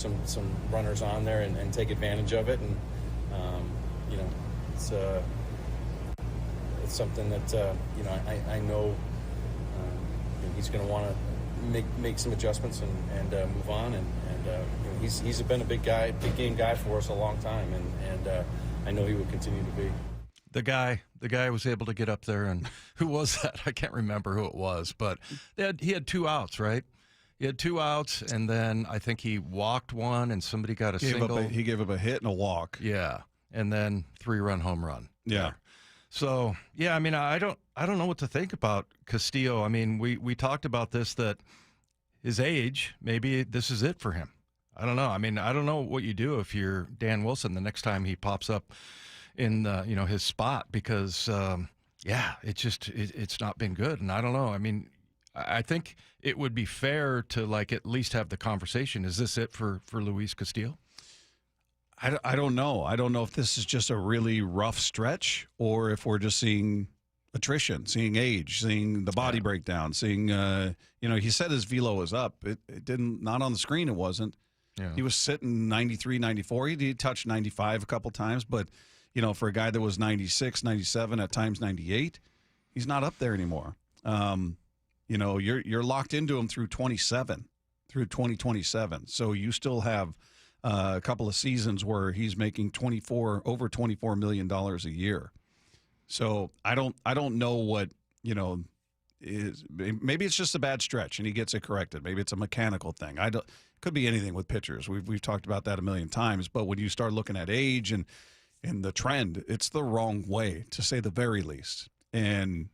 some runners on there and take advantage of it. And you know, it's something that you know, I know he's going to want to make some adjustments and move on. And you know, he's been a big game guy for us a long time, and I know he will continue to be. The guy was able to get up there, and who was that? I can't remember who it was, but he had 2 outs, right? He had 2 outs, and then I think he walked one, and somebody got a single. He gave up a hit and a walk. Yeah, and then 3-run home run. Yeah. There. So yeah, I mean, I don't know what to think about Castillo. I mean, we talked about this, that his age, maybe this is it for him. I don't know. I mean, I don't know what you do if you're Dan Wilson the next time he pops up in his spot, because it's not been good, and I don't know. I mean, I think it would be fair to like at least have the conversation. Is this it for Luis Castillo? I don't know. I don't know if this is just a really rough stretch or if we're just seeing attrition, seeing age, seeing the body breakdown, seeing he said his velo was up. It didn't, not on the screen. It wasn't. Yeah. He was sitting 93, 94. He touched 95 a couple times, but for a guy that was 96, 97, at times 98, he's not up there anymore. You're locked into him through 2027. So you still have a couple of seasons where he's making over $24 million a year. So I don't know what, is. Maybe it's just a bad stretch and he gets it corrected. Maybe it's a mechanical thing. Could be anything with pitchers. We've talked about that a million times, but when you start looking at age and the trend, it's the wrong way, to say the very least. And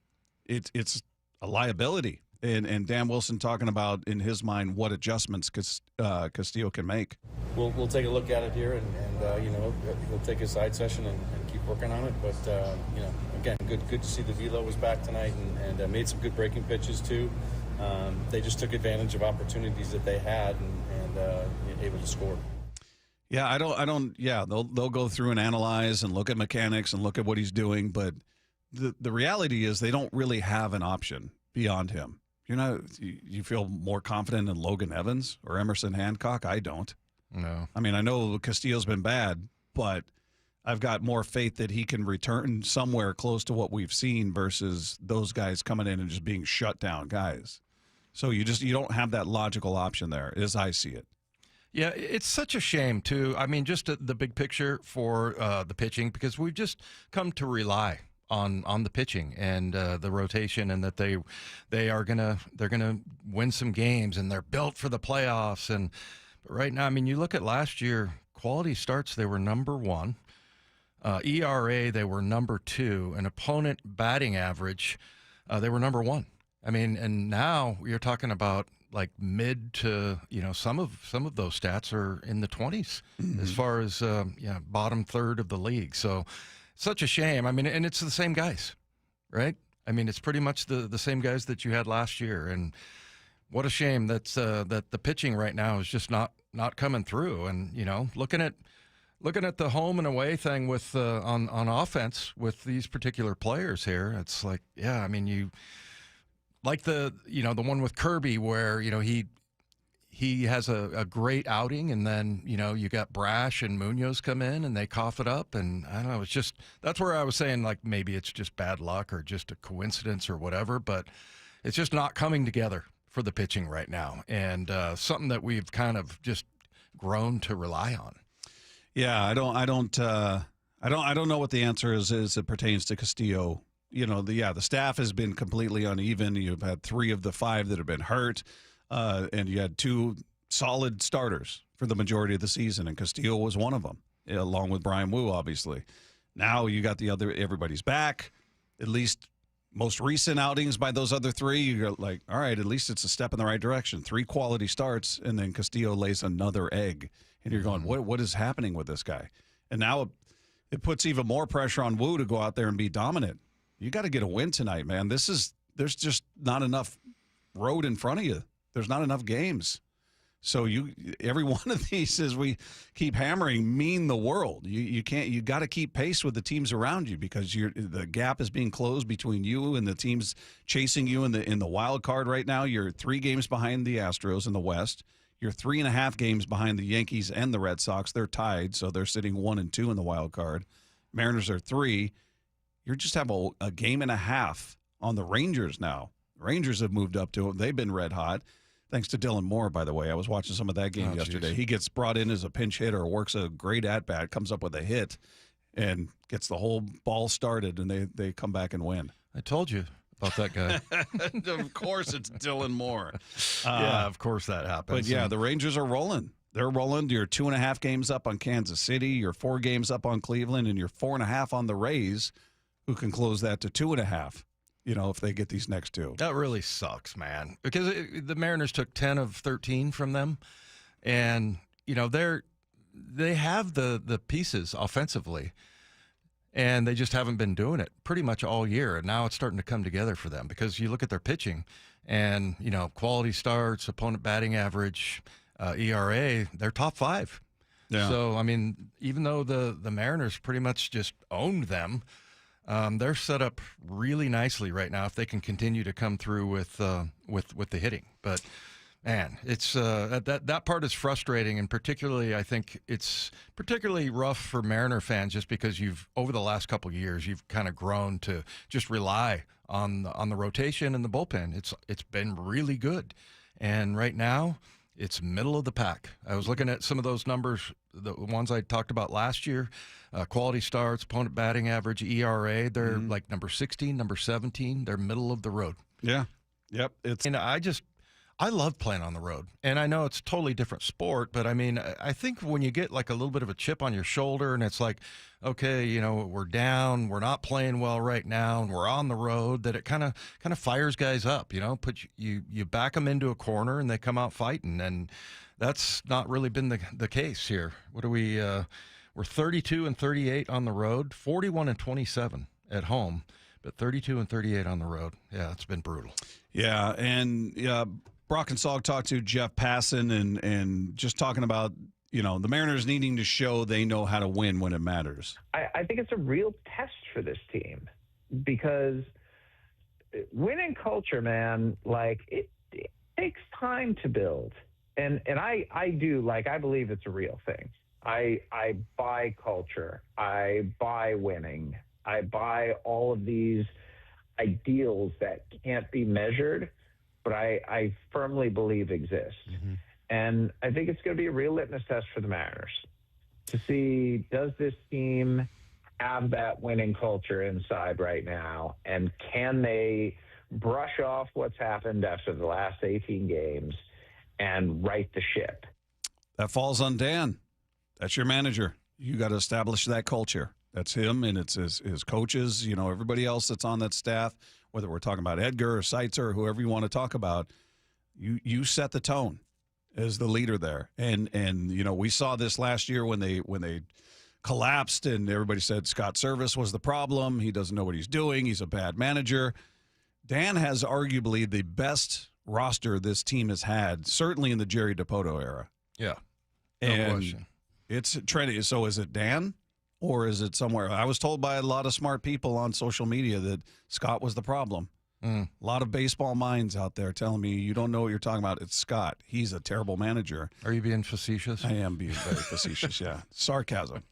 it's a liability. And Dan Wilson talking about, in his mind, what adjustments Castillo can make. We'll take a look at it here, and he'll take a side session and keep working on it. But again, good to see the velo was back tonight and made some good breaking pitches too. They just took advantage of opportunities that they had and able to score. Yeah, I don't. Yeah, they'll go through and analyze and look at mechanics and look at what he's doing, but the reality is they don't really have an option beyond him. You feel more confident in Logan Evans or Emerson Hancock? I don't. No. I mean, I know Castillo's been bad, but I've got more faith that he can return somewhere close to what we've seen versus those guys coming in and just being shut down guys. So you don't have that logical option there, as I see it. Yeah, it's such a shame, too. I mean, just the big picture for the pitching, because we've just come to rely on the pitching and the rotation, and that they're gonna win some games, and they're built for the playoffs. But right now, I mean, you look at last year, quality starts, they were number 1. ERA, they were number 2. And opponent batting average, they were number 1. I mean, and now you're talking about like mid to, some of those stats are in the 20s as far as bottom third of the league. So such a shame. I mean, and it's the same guys, right? I mean, it's pretty much the same guys that you had last year. And what a shame that the pitching right now is just not coming through. And looking at the home and away thing with on offense with these particular players here, it's like, yeah, I mean, you like the one with Kirby where he has a great outing, and then you got Brash and Munoz come in and they cough it up, and I don't know, it's just, that's where I was saying, like, maybe it's just bad luck or just a coincidence or whatever, but it's just not coming together for the pitching right now, and something that we've kind of just grown to rely on. Yeah, I don't know what the answer is as it pertains to Castillo. The staff has been completely uneven. You've had 3 of the 5 that have been hurt, and you had 2 solid starters for the majority of the season, and Castillo was one of them, along with Brian Wu, obviously. Now you got everybody's back. At least most recent outings by those other 3, you're like, all right, at least it's a step in the right direction. 3 quality starts, and then Castillo lays another egg, and you're going, what is happening with this guy? And now it puts even more pressure on Wu to go out there and be dominant. You got to get a win tonight, man. There's just not enough road in front of you. There's not enough games. So every one of these, as we keep hammering, mean the world. You got to keep pace with the teams around you, because the gap is being closed between you and the teams chasing you in the wild card right now. You're 3 games behind the Astros in the West. You're 3.5 games behind the Yankees and the Red Sox. They're tied, so they're sitting 1 and 2 in the wild card. Mariners are 3. You just have a game and a half on the Rangers now. Rangers have moved up to them. They've been red hot. Thanks to Dylan Moore, by the way. I was watching some of that game yesterday. Geez. He gets brought in as a pinch hitter, works a great at-bat, comes up with a hit, and gets the whole ball started, and they come back and win. I told you about that guy. Of course, it's Dylan Moore. Yeah, of course that happens. But, yeah, the Rangers are rolling. They're rolling. You're 2.5 games up on Kansas City. You're 4 games up on Cleveland, and you're 4.5 on the Rays, who can close that to 2.5. If they get these next 2. That really sucks, man, because the Mariners took 10 of 13 from them, and they have the pieces offensively, and they just haven't been doing it pretty much all year. And now it's starting to come together for them because you look at their pitching, and quality starts, opponent batting average, ERA, they're top 5. Yeah. So I mean, even though the Mariners pretty much just owned them. They're set up really nicely right now if they can continue to come through with the hitting. But man, it's that part is frustrating, and particularly I think it's particularly rough for Mariner fans just because over the last couple of years you've kind of grown to just rely on the rotation and the bullpen. It's been really good, and right now it's middle of the pack. I was looking at some of those numbers, the ones I talked about last year. Quality starts, opponent batting average, ERA. They're like number 16, number 17. They're middle of the road. Yeah. Yep. I love playing on the road. And I know it's a totally different sport, but I mean, I think when you get like a little bit of a chip on your shoulder and it's like, okay, we're down, we're not playing well right now, and we're on the road, that it kind of fires guys up, you back them into a corner and they come out fighting. And that's not really been the case here. What are we, we're 32 and 38 on the road, 41 and 27 at home, but 32 and 38 on the road. Yeah, it's been brutal. Yeah, and Brock and Salk talked to Jeff Passan and just talking about, the Mariners needing to show they know how to win when it matters. I think it's a real test for this team because winning culture, man, like it takes time to build. And I do, I believe it's a real thing. I buy culture. I buy winning. I buy all of these ideals that can't be measured, but I firmly believe exist. Mm-hmm. And I think it's going to be a real litmus test for the Mariners to see, does this team have that winning culture inside right now? And can they brush off what's happened after the last 18 games and right the ship? That falls on Dan. That's your manager. You got to establish that culture. That's him, and it's his coaches, everybody else that's on that staff, whether we're talking about Edgar or Seitzer or whoever you want to talk about. You set the tone as the leader there. And we saw this last year when they collapsed and everybody said Scott Service was the problem. He doesn't know what he's doing. He's a bad manager. Dan has arguably the best roster this team has had, certainly in the Jerry Dipoto era. Yeah, no question. It's trending. So is it Dan or is it somewhere? I was told by a lot of smart people on social media that Scott was the problem. A lot of baseball minds out there telling me you don't know what you're talking about. It's Scott. He's a terrible manager. Are you being facetious? I am being very facetious, yeah. Sarcasm.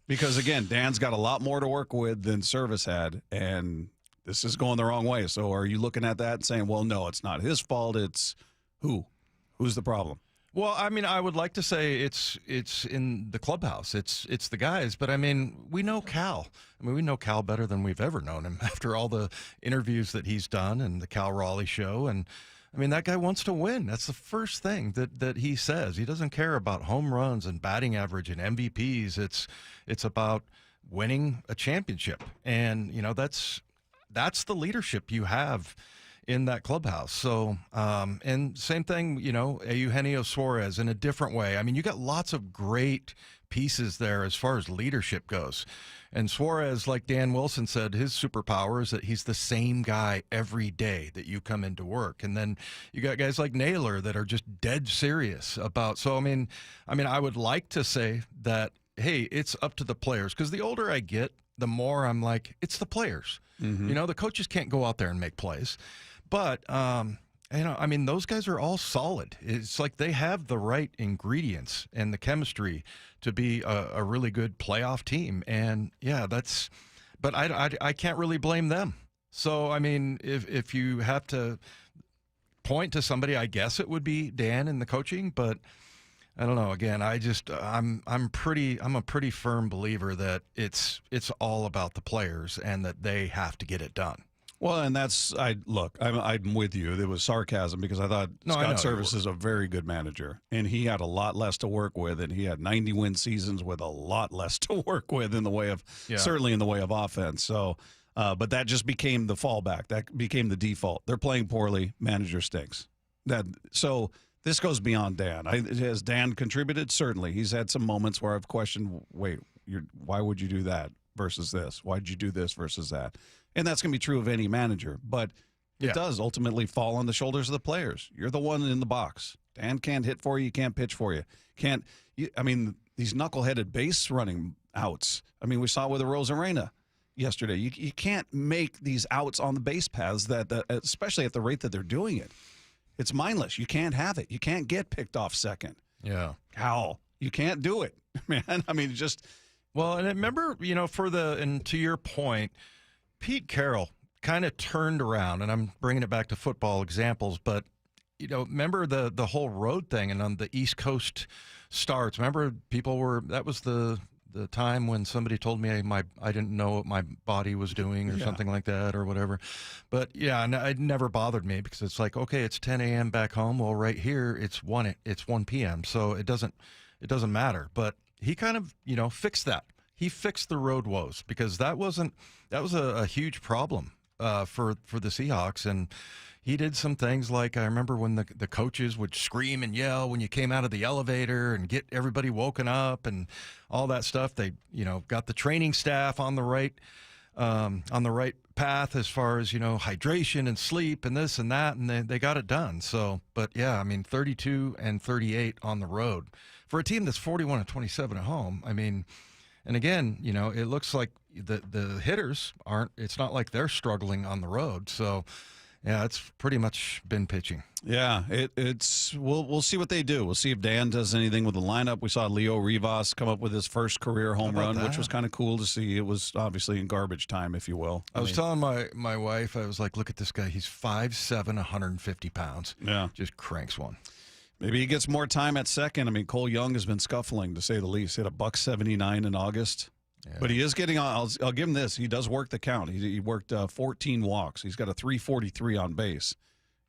Because, again, Dan's got a lot more to work with than Service had, and this is going the wrong way. So are you looking at that and saying, well, no, it's not his fault. It's who? Who's the problem? Well, I mean, I would like to say it's in the clubhouse. It's the guys. But, I mean, we know Cal. I mean, we know Cal better than we've ever known him after all the interviews that he's done and the Cal Raleigh show. And, I mean, that guy wants to win. That's the first thing that he says. He doesn't care about home runs and batting average and MVPs. It's about winning a championship. And, that's the leadership you have in that clubhouse. So, and same thing, Eugenio Suarez in a different way. I mean, you got lots of great pieces there as far as leadership goes. And Suarez, like Dan Wilson said, his superpower is that he's the same guy every day that you come into work. And then you got guys like Naylor that are just dead serious about. So, I mean, I would like to say that, hey, it's up to the players, because the older I get, the more I'm like, it's the players. Mm-hmm. The coaches can't go out there and make plays. But I mean, those guys are all solid. It's like they have the right ingredients and the chemistry to be a really good playoff team. And yeah, but I can't really blame them. So, I mean, if you have to point to somebody, I guess it would be Dan in the coaching, but I don't know. Again, I'm a pretty firm believer that it's all about the players and that they have to get it done. Well, and I'm with you. It was sarcasm because I thought Scott Service is a very good manager, and he had a lot less to work with, and he had 90-win seasons with a lot less to work with in the way of, certainly in the way of offense. So, but that just became the fallback. That became the default. They're playing poorly. Manager stinks. So this goes beyond Dan. Has Dan contributed? Certainly. He's had some moments where I've questioned, wait, why would you do that versus this? Why did you do this versus that? And that's going to be true of any manager, but it does ultimately fall on the shoulders of the players. You're the one in the box. Dan can't hit for you. Can't pitch for you. These knuckleheaded base running outs. I mean, we saw it with Rosarena yesterday. You can't make these outs on the base paths especially at the rate that they're doing it. It's mindless. You can't have it. You can't get picked off second. Yeah. How? You can't do it, man. I mean, just. Well, and remember, and to your point, Pete Carroll kind of turned around, and I'm bringing it back to football examples, but, remember the whole road thing and on the East Coast starts. Remember that was the time when somebody told me I didn't know what my body was doing or something like that or whatever. But, it never bothered me because it's like, okay, it's 10 a.m. back home. Well, right here, it's 1 p.m., so it doesn't matter. But he kind of, fixed that. He fixed the road woes because that was a huge problem for the Seahawks. And he did some things like I remember when the coaches would scream and yell when you came out of the elevator and get everybody woken up and all that stuff. They got the training staff on the right path as far as hydration and sleep and this and that, and they got it done. So, but 32-38 on the road for a team that's 41-27 at home. I mean. And again, it looks like the hitters aren't. It's not like they're struggling on the road. So, it's pretty much been pitching. Yeah, we'll see what they do. We'll see if Dan does anything with the lineup. We saw Leo Rivas come up with his first career home run, which was kind of cool to see. It was obviously in garbage time, if you will. I was telling my wife, I was like, look at this guy. He's 5'7", 150 pounds. Yeah, just cranks one. Maybe he gets more time at second. I mean, Cole Young has been scuffling, to say the least. He hit $179 in August. Yeah. But he is getting on. I'll give him this. He does work the count. He worked 14 walks. He's got a 343 on base.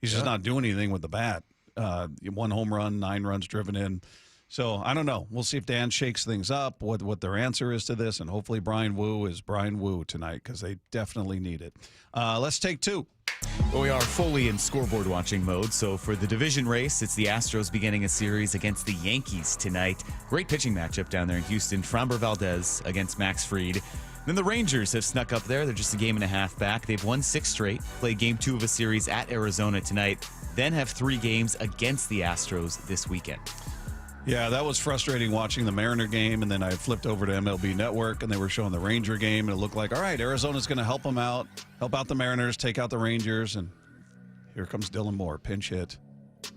He's just not doing anything with the bat. 1 home run, 9 runs driven in. So, I don't know. We'll see if Dan shakes things up, what their answer is to this, and hopefully Brian Wu is Brian Wu tonight because they definitely need it. Let's take 2. Well, we are fully in scoreboard watching mode. So for the division race, it's the Astros beginning a series against the Yankees tonight. Great pitching matchup down there in Houston. Framber Valdez against Max Fried. Then the Rangers have snuck up there. They're just a game and a half back. They've won 6 straight. Play game 2 of a series at Arizona tonight. Then have 3 games against the Astros this weekend. Yeah, that was frustrating watching the Mariner game, and then I flipped over to MLB Network, and they were showing the Ranger game, and it looked like, all right, Arizona's going to help out the Mariners, take out the Rangers, and here comes Dylan Moore, pinch hit,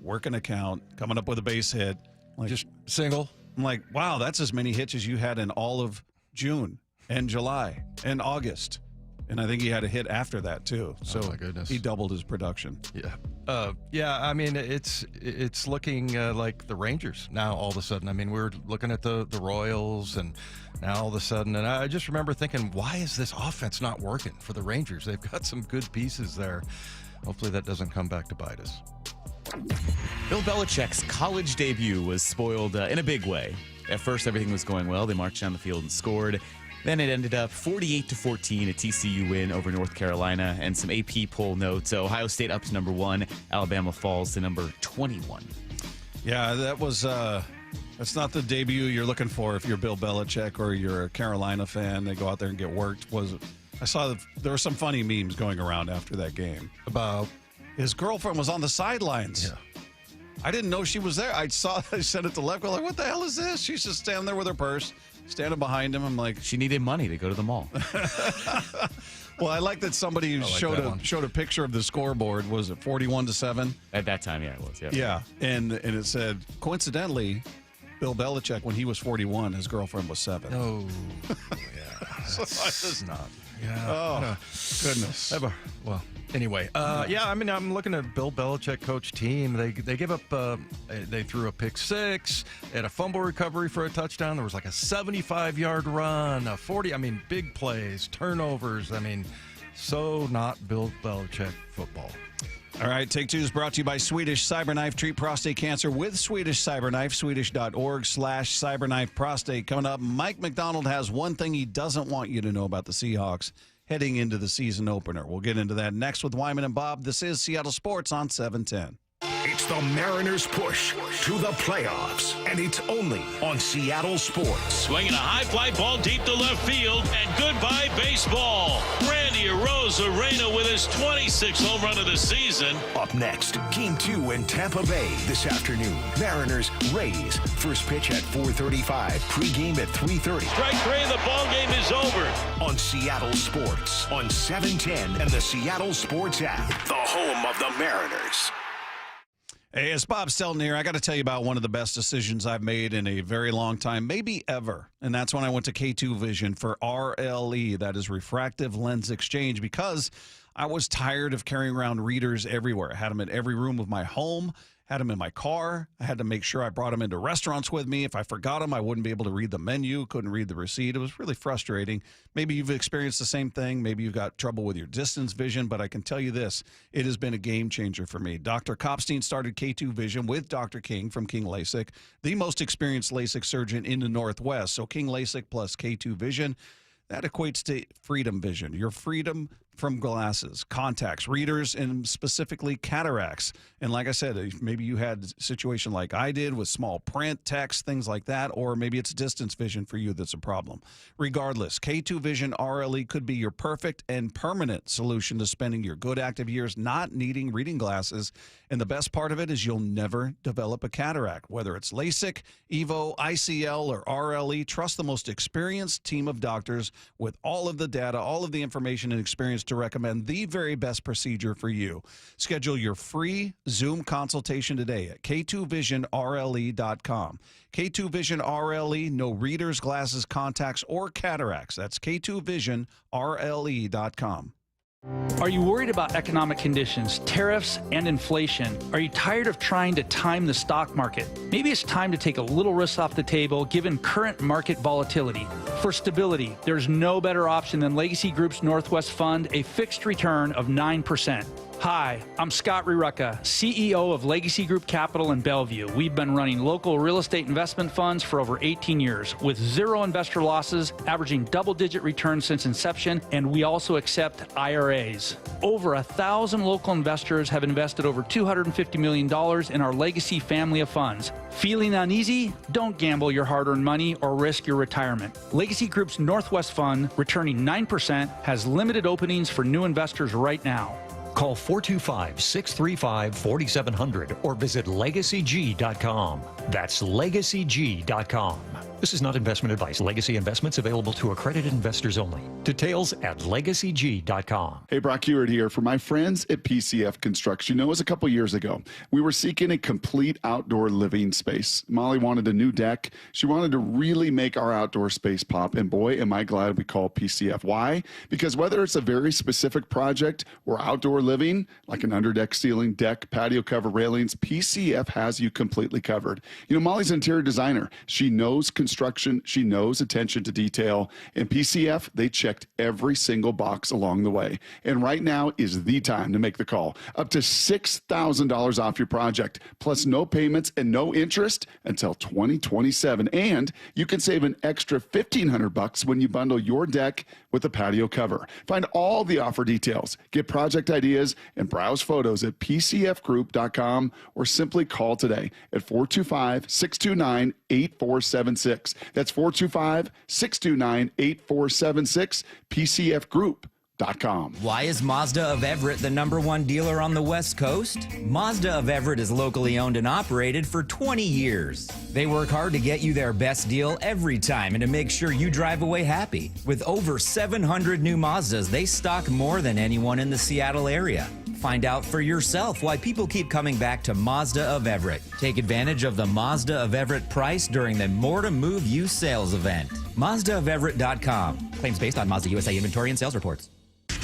working a count, coming up with a base hit. Like, just single. I'm like, wow, that's as many hits as you had in all of June and July and August. And I think he had a hit after that, too. So my goodness. He doubled his production. Yeah. I mean, it's looking like the Rangers now all of a sudden. I mean, we're looking at the Royals, and now all of a sudden, and I just remember thinking, why is this offense not working for the Rangers? They've got some good pieces there. Hopefully that doesn't come back to bite us. Bill Belichick's college debut was spoiled in a big way. At first, everything was going well. They marched down the field and scored. Then it ended up 48-14, a TCU win over North Carolina, and some AP poll notes. Ohio State up to number 1, Alabama falls to number 21. Yeah, that was that's not the debut you're looking for if you're Bill Belichick or you're a Carolina fan. They go out there and get worked. I saw there were some funny memes going around after that game about his girlfriend was on the sidelines. Yeah. I didn't know she was there. I sent it to Lefko, like, what the hell is this? She's just standing there with her purse. standing behind him. I'm like, She needed money to go to the mall. well, I like that somebody showed a picture of the scoreboard. Was it 41-7? At that time, yeah, it was. Yeah. Yeah, and it said, coincidentally, Bill Belichick, when he was 41, his girlfriend was 7. Oh, yeah. That's not. Yeah. Oh, goodness. Well, anyway, yeah. I mean, I'm looking at Bill Belichick coach team. They give up. They threw a pick 6, they had a fumble recovery for a touchdown. There was like a 75-yard run, a 40. I mean, big plays, turnovers. I mean, so not Bill Belichick football. All right, Take Two is brought to you by Swedish Cyberknife. Treat prostate cancer with Swedish Cyberknife. Swedish.org/cyberknife prostate. Coming up, Mike Macdonald has one thing he doesn't want you to know about the Seahawks heading into the season opener. We'll get into that next with Wyman and Bob. This is Seattle Sports on 710. It's the Mariners' push to the playoffs, and it's only on Seattle Sports. Swinging a high fly ball deep to left field, and goodbye baseball. Randy Arozarena with his 26th home run of the season. Up next, Game 2 in Tampa Bay this afternoon. Mariners, Rays. First pitch at 4:35. Pre-game at 3:30. Strike 3, the ball game is over. On Seattle Sports on 710 and the Seattle Sports app. The home of the Mariners. Hey, it's Bob Stelton here. I got to tell you about one of the best decisions I've made in a very long time, maybe ever. And that's when I went to K2 Vision for RLE, that is refractive lens exchange, because I was tired of carrying around readers everywhere. I had them in every room of my home, had them in my car. I had to make sure I brought them into restaurants with me. If I forgot them, I wouldn't be able to read the menu, couldn't read the receipt. It was really frustrating. Maybe you've experienced the same thing. Maybe you've got trouble with your distance vision, but I can tell you this, it has been a game changer for me. Dr. Kopstein started K2 Vision with Dr. King from King LASIK, the most experienced LASIK surgeon in the Northwest. So King LASIK plus K2 Vision, that equates to freedom vision, your freedom from glasses, contacts, readers, and specifically cataracts. And like I said, maybe you had a situation like I did with small print, text, things like that, or maybe it's distance vision for you that's a problem. Regardless, K2 Vision RLE could be your perfect and permanent solution to spending your good active years not needing reading glasses. And the best part of it is you'll never develop a cataract. Whether it's LASIK, EVO, ICL, or RLE, trust the most experienced team of doctors with all of the data, all of the information and experience to recommend the very best procedure for you. Schedule your free Zoom consultation today at K2VisionRLE.com. K2 Vision RLE, no readers, glasses, contacts, or cataracts. That's K2VisionRLE.com. Are you worried about economic conditions, tariffs, and inflation? Are you tired of trying to time the stock market? Maybe it's time to take a little risk off the table given current market volatility. For stability, there's no better option than Legacy Group's Northwest Fund, a fixed return of 9%. Hi, I'm Scott Rirucka, CEO of Legacy Group Capital in Bellevue. We've been running local real estate investment funds for over 18 years with zero investor losses, averaging double-digit returns since inception, and we also accept IRAs. Over 1,000 local investors have invested over $250 million in our Legacy family of funds. Feeling uneasy? Don't gamble your hard-earned money or risk your retirement. Legacy Group's Northwest Fund, returning 9%, has limited openings for new investors right now. Call 425-635-4700 or visit LegacyG.com. That's LegacyG.com. This is not investment advice. Legacy investments available to accredited investors only. Details at LegacyG.com. Hey, Brock Heward here. For my friends at PCF Construction, it was a couple years ago. We were seeking a complete outdoor living space. Molly wanted a new deck. She wanted to really make our outdoor space pop. And boy, am I glad we called PCF. Why? Because whether it's a very specific project or outdoor living, like an underdeck ceiling, deck, patio cover, railings, PCF has you completely covered. You know, Molly's an interior designer. She knows construction. She knows attention to detail. And PCF, they checked every single box along the way. And right now is the time to make the call. Up to $6,000 off your project, plus no payments and no interest until 2027. And you can save an extra $1,500 when you bundle your deck with a patio cover. Find all the offer details, get project ideas, and browse photos at pcfgroup.com or simply call today at 425-629-8476. That's 425-629-8476, PCF Group. Why is Mazda of Everett the #1 dealer on the West Coast? Mazda of Everett is locally owned and operated for 20 years. They work hard to get you their best deal every time and to make sure you drive away happy. With over 700 new Mazdas, they stock more than anyone in the Seattle area. Find out for yourself why people keep coming back to Mazda of Everett. Take advantage of the Mazda of Everett price during the More to Move You sales event. MazdaofEverett.com. Claims based on Mazda USA inventory and sales reports.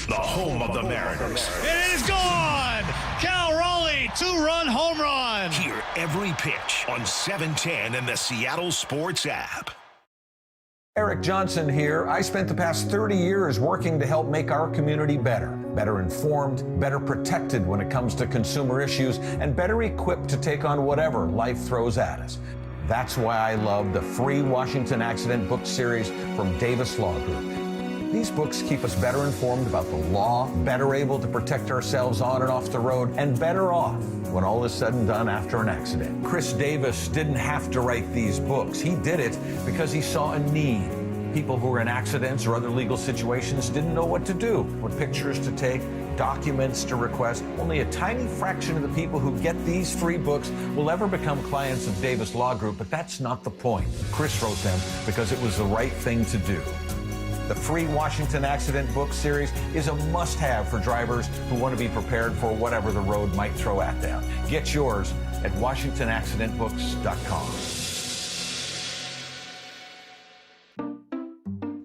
The home of the Mariners. It is gone! Cal Raleigh, 2-run home run! Hear every pitch on 710 and the Seattle Sports app. Eric Johnson here. I spent the past 30 years working to help make our community better informed, better protected when it comes to consumer issues, and better equipped to take on whatever life throws at us. That's why I love the free Washington Accident book series from Davis Law Group. These books keep us better informed about the law, better able to protect ourselves on and off the road, and better off when all is said and done after an accident. Chris Davis didn't have to write these books. He did it because he saw a need. People who were in accidents or other legal situations didn't know what to do, what pictures to take, documents to request. Only a tiny fraction of the people who get these free books will ever become clients of Davis Law Group, but that's not the point. Chris wrote them because it was the right thing to do. The free Washington Accident book series is a must-have for drivers who want to be prepared for whatever the road might throw at them. Get yours at WashingtonAccidentBooks.com.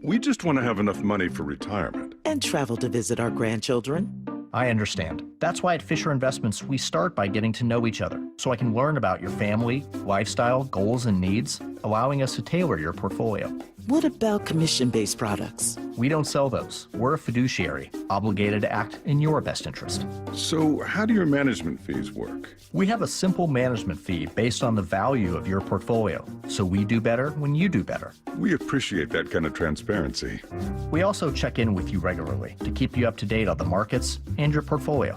We just want to have enough money for retirement. And travel to visit our grandchildren. I understand. That's why at Fisher Investments, we start by getting to know each other, so I can learn about your family, lifestyle, goals, and needs, allowing us to tailor your portfolio. What about commission-based products? We don't sell those. We're a fiduciary, obligated to act in your best interest. So how do your management fees work? We have a simple management fee based on the value of your portfolio, so we do better when you do better. We appreciate that kind of transparency. We also check in with you regularly to keep you up to date on the markets and your portfolio.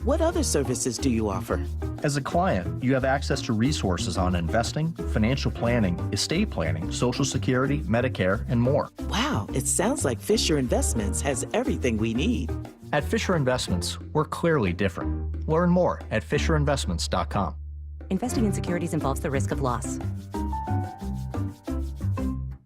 What other services do you offer? As a client, you have access to resources on investing, financial planning, estate planning, Social Security, Medicare, and more. Wow, it sounds like Fisher Investments has everything we need. At Fisher Investments, we're clearly different. Learn more at FisherInvestments.com. Investing in securities involves the risk of loss.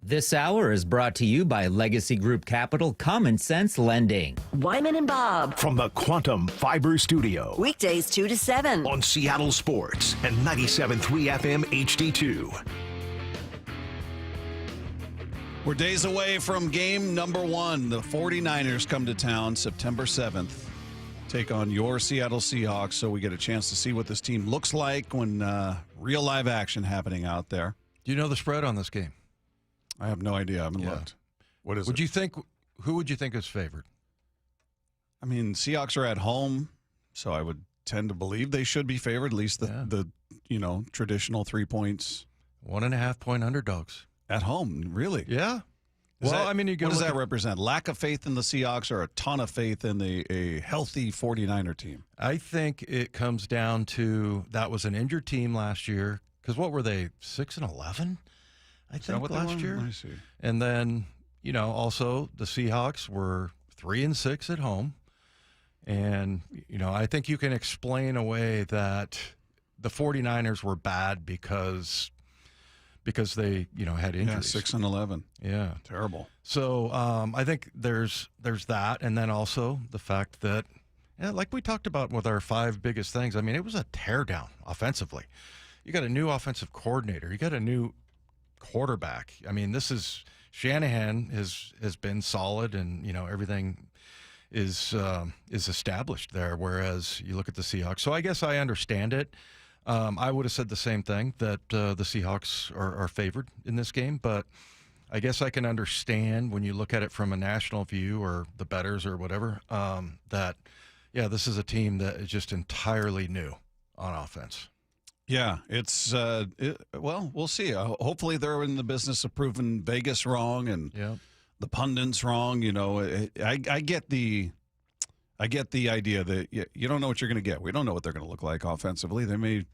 This hour is brought to you by Legacy Group Capital Common Sense Lending. Wyman and Bob. From the Quantum Fiber Studio. Weekdays 2 to 7. On Seattle Sports and 97.3 FM HD2. We're days away from game number 1. The 49ers come to town September 7th. Take on your Seattle Seahawks, so we get a chance to see what this team looks like when real live action happening out there. Do you know the spread on this game? I have no idea. I haven't looked. What is it? Who would you think is favored? I mean, Seahawks are at home, so I would tend to believe they should be favored, at least the traditional 3 points. 1.5 point underdogs. At home, really? Yeah. What does that at represent? Lack of faith in the Seahawks or a ton of faith in a healthy 49er team? I think it comes down to that was an injured team last year. Because what were they, 6-11? I think last year. I see. And then, also the Seahawks were 3-6 at home. And, I think you can explain away that the 49ers were bad because they, had injuries. Yeah, 6-11. Yeah. Terrible. So I think there's that. And then also the fact that, like we talked about with our 5 biggest things, I mean, it was a teardown offensively. You got a new offensive coordinator. You got a new quarterback. I mean, Shanahan has been solid, and everything is established there. Whereas you look at the Seahawks. So I guess I understand it. I would have said the same thing, that the Seahawks are favored in this game, but I guess I can understand when you look at it from a national view or the bettors or whatever, that this is a team that is just entirely new on offense. Yeah, it's we'll see. Hopefully, they're in the business of proving Vegas wrong and the pundits wrong. I get the idea that you don't know what you're going to get. We don't know what they're going to look like offensively. They may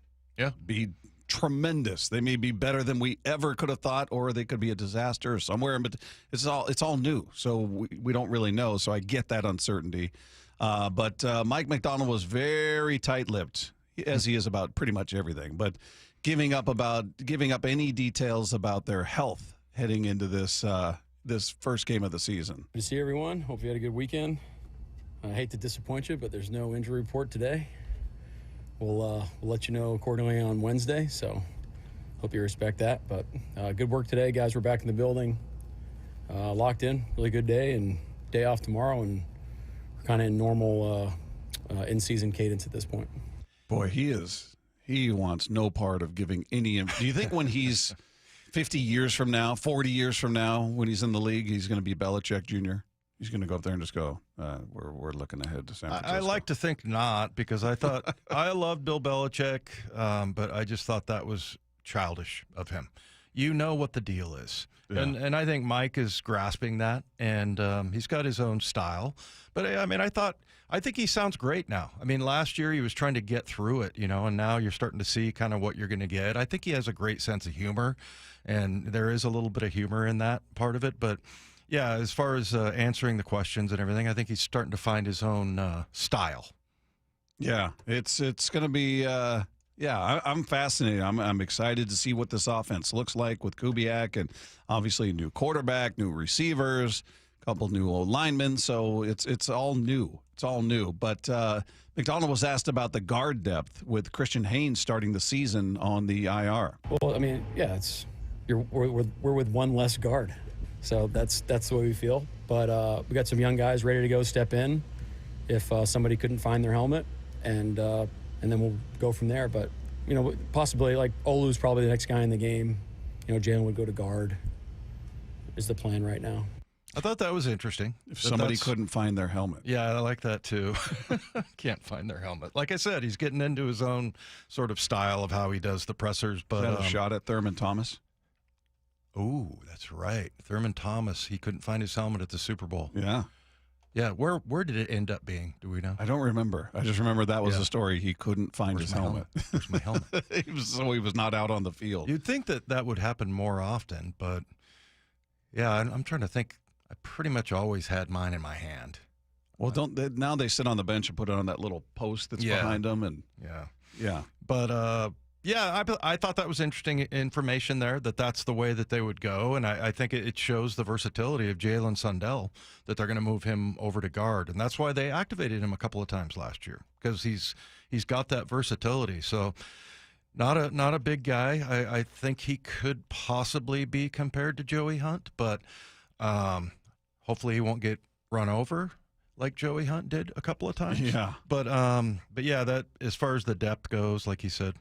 be tremendous. They may be better than we ever could have thought, or they could be a disaster or somewhere. But it's all new, so we don't really know. So I get that uncertainty. But Mike Macdonald was very tight-lipped, as he is about pretty much everything. But giving up any details about their health heading into this this first game of the season. Good to see everyone. Hope you had a good weekend. I hate to disappoint you, but there's no injury report today. We'll let you know accordingly on Wednesday, so hope you respect that. But good work today, guys. We're back in the building, locked in. Really good day, and day off tomorrow, and we're kind of in normal in-season cadence at this point. Boy, he wants no part of giving any. Do you think when he's 50 years from now, 40 years from now, when he's in the league, he's going to be Belichick Jr.? He's going to go up there and just go, we're looking ahead to San Francisco. I like to think not, because I thought I loved Bill Belichick, but I just thought that was childish of him. You know what the deal is. Yeah. And I think Mike is grasping that, and he's got his own style. But, I mean, I think he sounds great now. I mean, last year he was trying to get through it, and now you're starting to see kind of what you're going to get. I think he has a great sense of humor, and there is a little bit of humor in that part of it, but yeah, as far as answering the questions and everything, I think he's starting to find his own style. Yeah, it's going to be. I'm fascinated. I'm excited to see what this offense looks like with Kubiak, and obviously a new quarterback, new receivers, a couple new old linemen. So it's all new. It's all new. But Macdonald was asked about the guard depth with Christian Haynes starting the season on the IR. Well, I mean, yeah, we're with one less guard. So that's the way we feel. But we got some young guys ready to go step in if somebody couldn't find their helmet, and then we'll go from there. But, possibly like Olu's probably the next guy in the game. Jalen would go to guard is the plan right now. I thought that was interesting. If somebody couldn't find their helmet. Yeah, I like that too. Can't find their helmet. Like I said, he's getting into his own sort of style of how he does the pressers. But is that a shot at Thurman Thomas? Oh, that's right. Thurman Thomas, he couldn't find his helmet at the Super Bowl. Yeah. Yeah, where did it end up being? Do we know? I don't remember. I just remember that was the story. He couldn't find his helmet. Where's my helmet? So he was not out on the field. You'd think that would happen more often, but yeah, I'm trying to think. I pretty much always had mine in my hand. Well, now they sit on the bench and put it on that little post that's behind them, and yeah. But yeah, I thought that was interesting information there, that's the way that they would go. And I think it shows the versatility of Jalen Sundell, that they're going to move him over to guard. And that's why they activated him a couple of times last year, because he's got that versatility. So not a big guy. I think he could possibly be compared to Joey Hunt, but hopefully he won't get run over like Joey Hunt did a couple of times. Yeah. But yeah, that as far as the depth goes, like he said,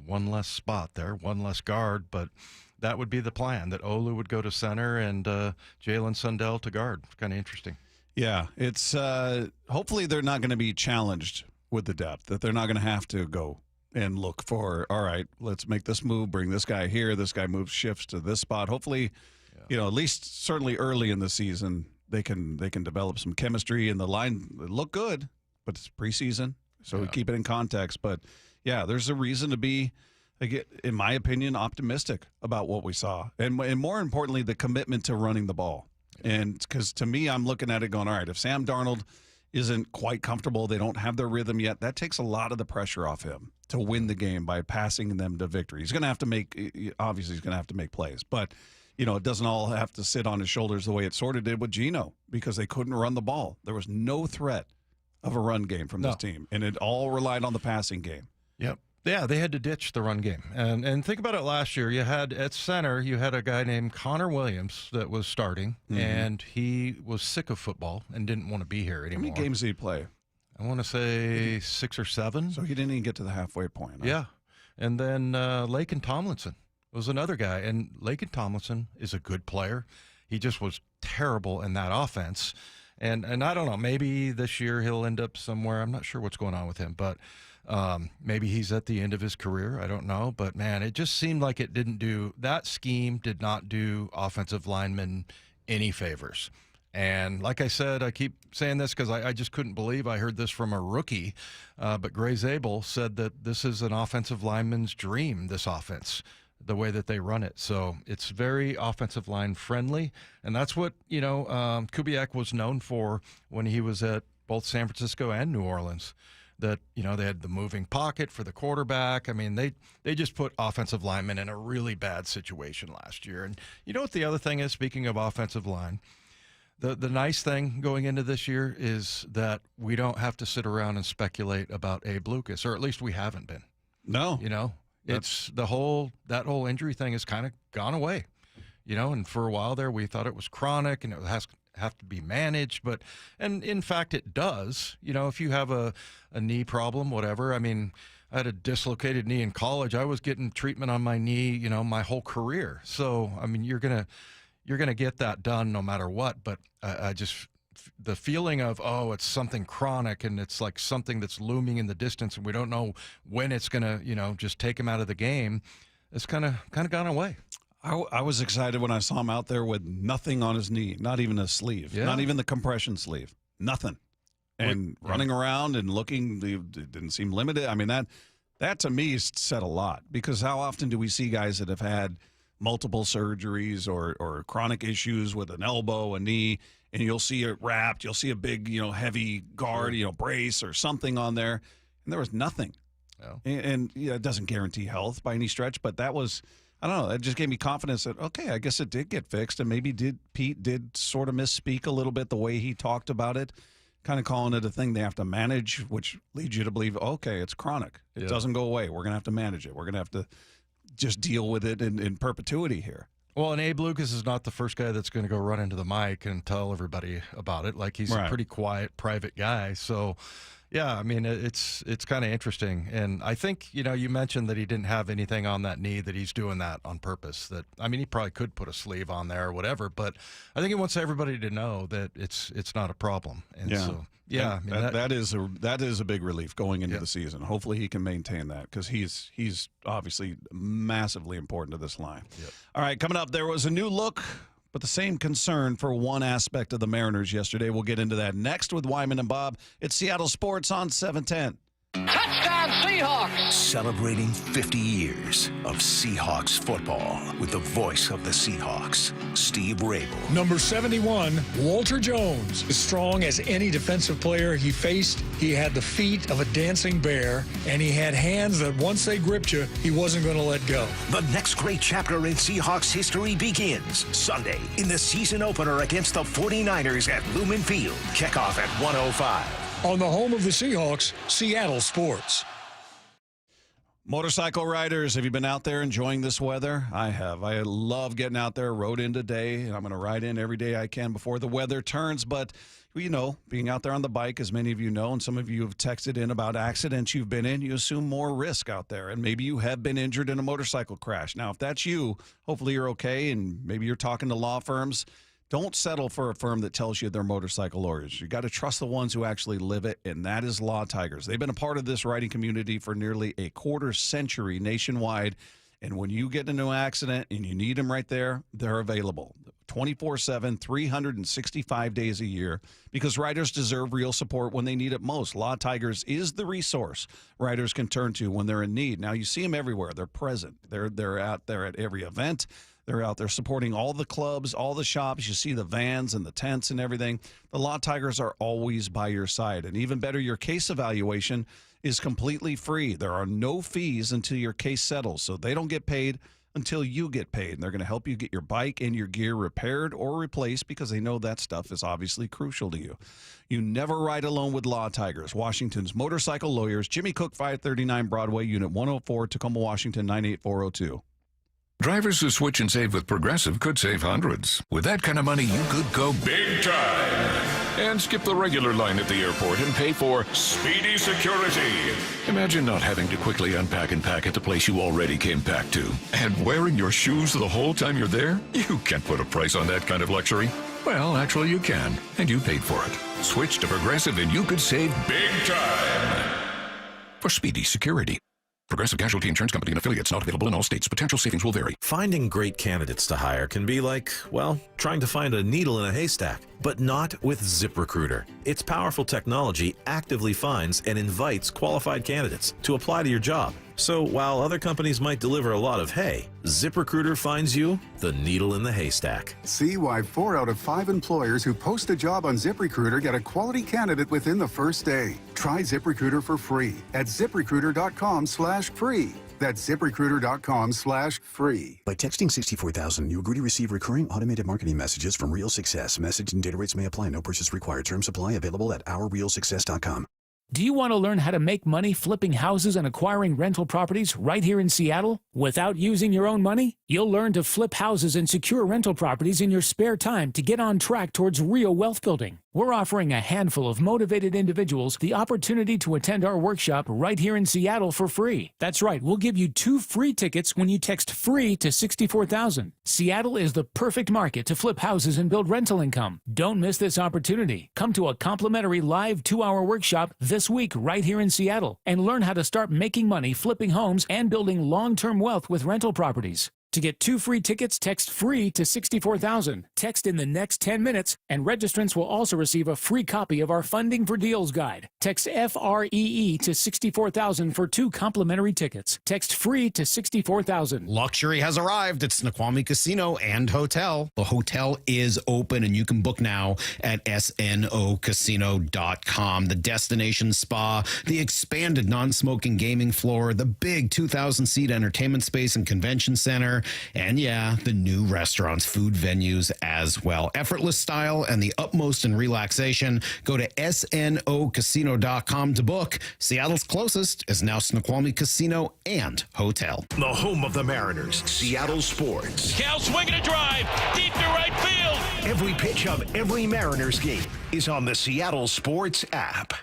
one less spot there, one less guard, but that would be the plan, that Olu would go to center and Jalen Sundell to guard. Kind of interesting. Yeah, it's hopefully they're not going to be challenged with the depth, that they're not going to have to go and look for, all right, let's make this move, bring this guy here, this guy shifts to this spot. Hopefully, at least certainly early in the season, they can develop some chemistry, and the line look good, but it's preseason, so we keep it in context. But yeah, there's a reason to be, in my opinion, optimistic about what we saw, and more importantly, the commitment to running the ball. And because to me, I'm looking at it going, all right, if Sam Darnold isn't quite comfortable, they don't have their rhythm yet, that takes a lot of the pressure off him to win the game by passing them to victory. He's going to have to make plays, but it doesn't all have to sit on his shoulders the way it sort of did with Geno, because they couldn't run the ball. There was no threat of a run game from this team, and it all relied on the passing game. Yep. Yeah, they had to ditch the run game. And think about it last year. You had at center, you had a guy named Connor Williams that was starting, and he was sick of football and didn't want to be here anymore. How many games did he play? I want to say 6 or 7. So he didn't even get to the halfway point. Huh? Yeah. And then Laken Tomlinson was another guy, and Laken Tomlinson is a good player. He just was terrible in that offense. And I don't know, maybe this year he'll end up somewhere. I'm not sure what's going on with him, but maybe he's at the end of his career. I don't know. But, man, it just seemed like that scheme did not do offensive linemen any favors. And like I said, I keep saying this because I just couldn't believe I heard this from a rookie. But Gray Zabel said that this is an offensive lineman's dream, this offense, the way that they run it. So it's very offensive line friendly. And that's what, Kubiak was known for when he was at both San Francisco and New Orleans. That, they had the moving pocket for the quarterback. I mean, they just put offensive linemen in a really bad situation last year. And you know what the other thing is, speaking of offensive line? The nice thing going into this year is that we don't have to sit around and speculate about Abe Lucas, or at least we haven't been. No. It's that whole injury thing has kind of gone away, and for a while there we thought it was chronic and it have to be managed, and in fact it does. If you have a knee problem, whatever. I mean, I had a dislocated knee in college. I was getting treatment on my knee, my whole career. So, I mean, you're going to get that done no matter what, but I just, the feeling of, it's something chronic and it's like something that's looming in the distance and we don't know when it's going to, just take him out of the game, it's kind of gone away. I was excited when I saw him out there with nothing on his knee, not even a sleeve, not even the compression sleeve, nothing. And running around and looking, it didn't seem limited. I mean, that to me said a lot, because how often do we see guys that have had multiple surgeries or chronic issues with an elbow, a knee, and you'll see it wrapped, you'll see a big, heavy guard, brace or something on there, and there was nothing. Oh. And it doesn't guarantee health by any stretch, but that was, I don't know, it just gave me confidence that, okay, I guess it did get fixed, and maybe Pete did sort of misspeak a little bit the way he talked about it, kind of calling it a thing they have to manage, which leads you to believe, okay, it's chronic. It doesn't go away. We're going to have to manage it. We're going to have to just deal with it in perpetuity here. Well, and Abe Lucas is not the first guy that's going to go run into the mic and tell everybody about it. Like, he's a pretty quiet, private guy. So, yeah, I mean, it's kind of interesting. And I think, you mentioned that he didn't have anything on that knee, that he's doing that on purpose. That, I mean, he probably could put a sleeve on there or whatever, but I think he wants everybody to know that it's not a problem. And so, yeah, I mean, that is a big relief going into the season. Hopefully he can maintain that, because he's obviously massively important to this line. Yep. All right, coming up, there was a new look, but the same concern for one aspect of the Mariners yesterday. We'll get into that next with Wyman and Bob. It's Seattle Sports on 710. Touchdown Seahawks! Celebrating 50 years of Seahawks football with the voice of the Seahawks, Steve Rabel. Number 71, Walter Jones. As strong as any defensive player he faced, he had the feet of a dancing bear, and he had hands that once they gripped you, he wasn't going to let go. The next great chapter in Seahawks history begins Sunday in the season opener against the 49ers at Lumen Field. Kickoff at 1:05. On the home of the Seahawks, Seattle Sports. Motorcycle riders, have you been out there enjoying this weather? I have. I love getting out there. Rode in today, and I'm going to ride in every day I can before the weather turns. But, being out there on the bike, as many of you know, and some of you have texted in about accidents you've been in, you assume more risk out there. And maybe you have been injured in a motorcycle crash. Now, if that's you, hopefully you're okay, and maybe you're talking to law firms. Don't settle for a firm that tells you they're motorcycle lawyers. You got to trust the ones who actually live it, and that is Law Tigers. They've been a part of this riding community for nearly a quarter century nationwide, and when you get into an accident and you need them right there, they're available 24/7, 365 days a year, because riders deserve real support when they need it most. Law Tigers is the resource riders can turn to when they're in need. Now, you see them everywhere. They're present. They're out there at every event. They're out there supporting all the clubs, all the shops. You see the vans and the tents and everything. The Law Tigers are always by your side. And even better, your case evaluation is completely free. There are no fees until your case settles. So they don't get paid until you get paid. And they're going to help you get your bike and your gear repaired or replaced, because they know that stuff is obviously crucial to you. You never ride alone with Law Tigers. Washington's motorcycle lawyers, Jimmy Cook, 539 Broadway, Unit 104, Tacoma, Washington, 98402. Drivers who switch and save with Progressive could save hundreds. With that kind of money, you could go big time and skip the regular line at the airport and pay for speedy security. Imagine not having to quickly unpack and pack at the place you already came packed to. And wearing your shoes the whole time you're there? You can't put a price on that kind of luxury. Well, actually you can, and you paid for it. Switch to Progressive and you could save big time for speedy security. Progressive Casualty Insurance Company and affiliates, not available in all states. Potential savings will vary. Finding great candidates to hire can be like, well, trying to find a needle in a haystack, but not with ZipRecruiter. Its powerful technology actively finds and invites qualified candidates to apply to your job. So while other companies might deliver a lot of hay, ZipRecruiter finds you the needle in the haystack. See why 4 out of 5 employers who post a job on ZipRecruiter get a quality candidate within the first day. Try ZipRecruiter for free at ZipRecruiter.com/free. That's ZipRecruiter.com/free. By texting 64,000, you agree to receive recurring automated marketing messages from Real Success. Message and data rates may apply. No purchase required. Terms apply. Available at OurRealSuccess.com. Do you want to learn how to make money flipping houses and acquiring rental properties right here in Seattle without using your own money? You'll learn to flip houses and secure rental properties in your spare time to get on track towards real wealth building. We're offering a handful of motivated individuals the opportunity to attend our workshop right here in Seattle for free. That's right, we'll give you 2 free tickets when you text FREE to 64,000. Seattle is the perfect market to flip houses and build rental income. Don't miss this opportunity. Come to a complimentary live 2-hour workshop this week right here in Seattle and learn how to start making money flipping homes and building long-term wealth with rental properties. To get 2 free tickets, text FREE to 64,000. Text in the next 10 minutes, and registrants will also receive a free copy of our Funding for Deals guide. Text FREE to 64,000 for 2 complimentary tickets. Text FREE to 64,000. Luxury has arrived at Snoqualmie Casino and Hotel. The hotel is open, and you can book now at snocasino.com. The destination spa, the expanded non-smoking gaming floor, the big 2,000-seat entertainment space and convention center, and yeah, the new restaurants, food venues as well. Effortless style and the utmost in relaxation. Go to snocasino.com to book. Seattle's closest is now Snoqualmie Casino and Hotel. The home of the Mariners, Seattle Sports. Cal swinging a drive, deep to right field. Every pitch of every Mariners game is on the Seattle Sports app.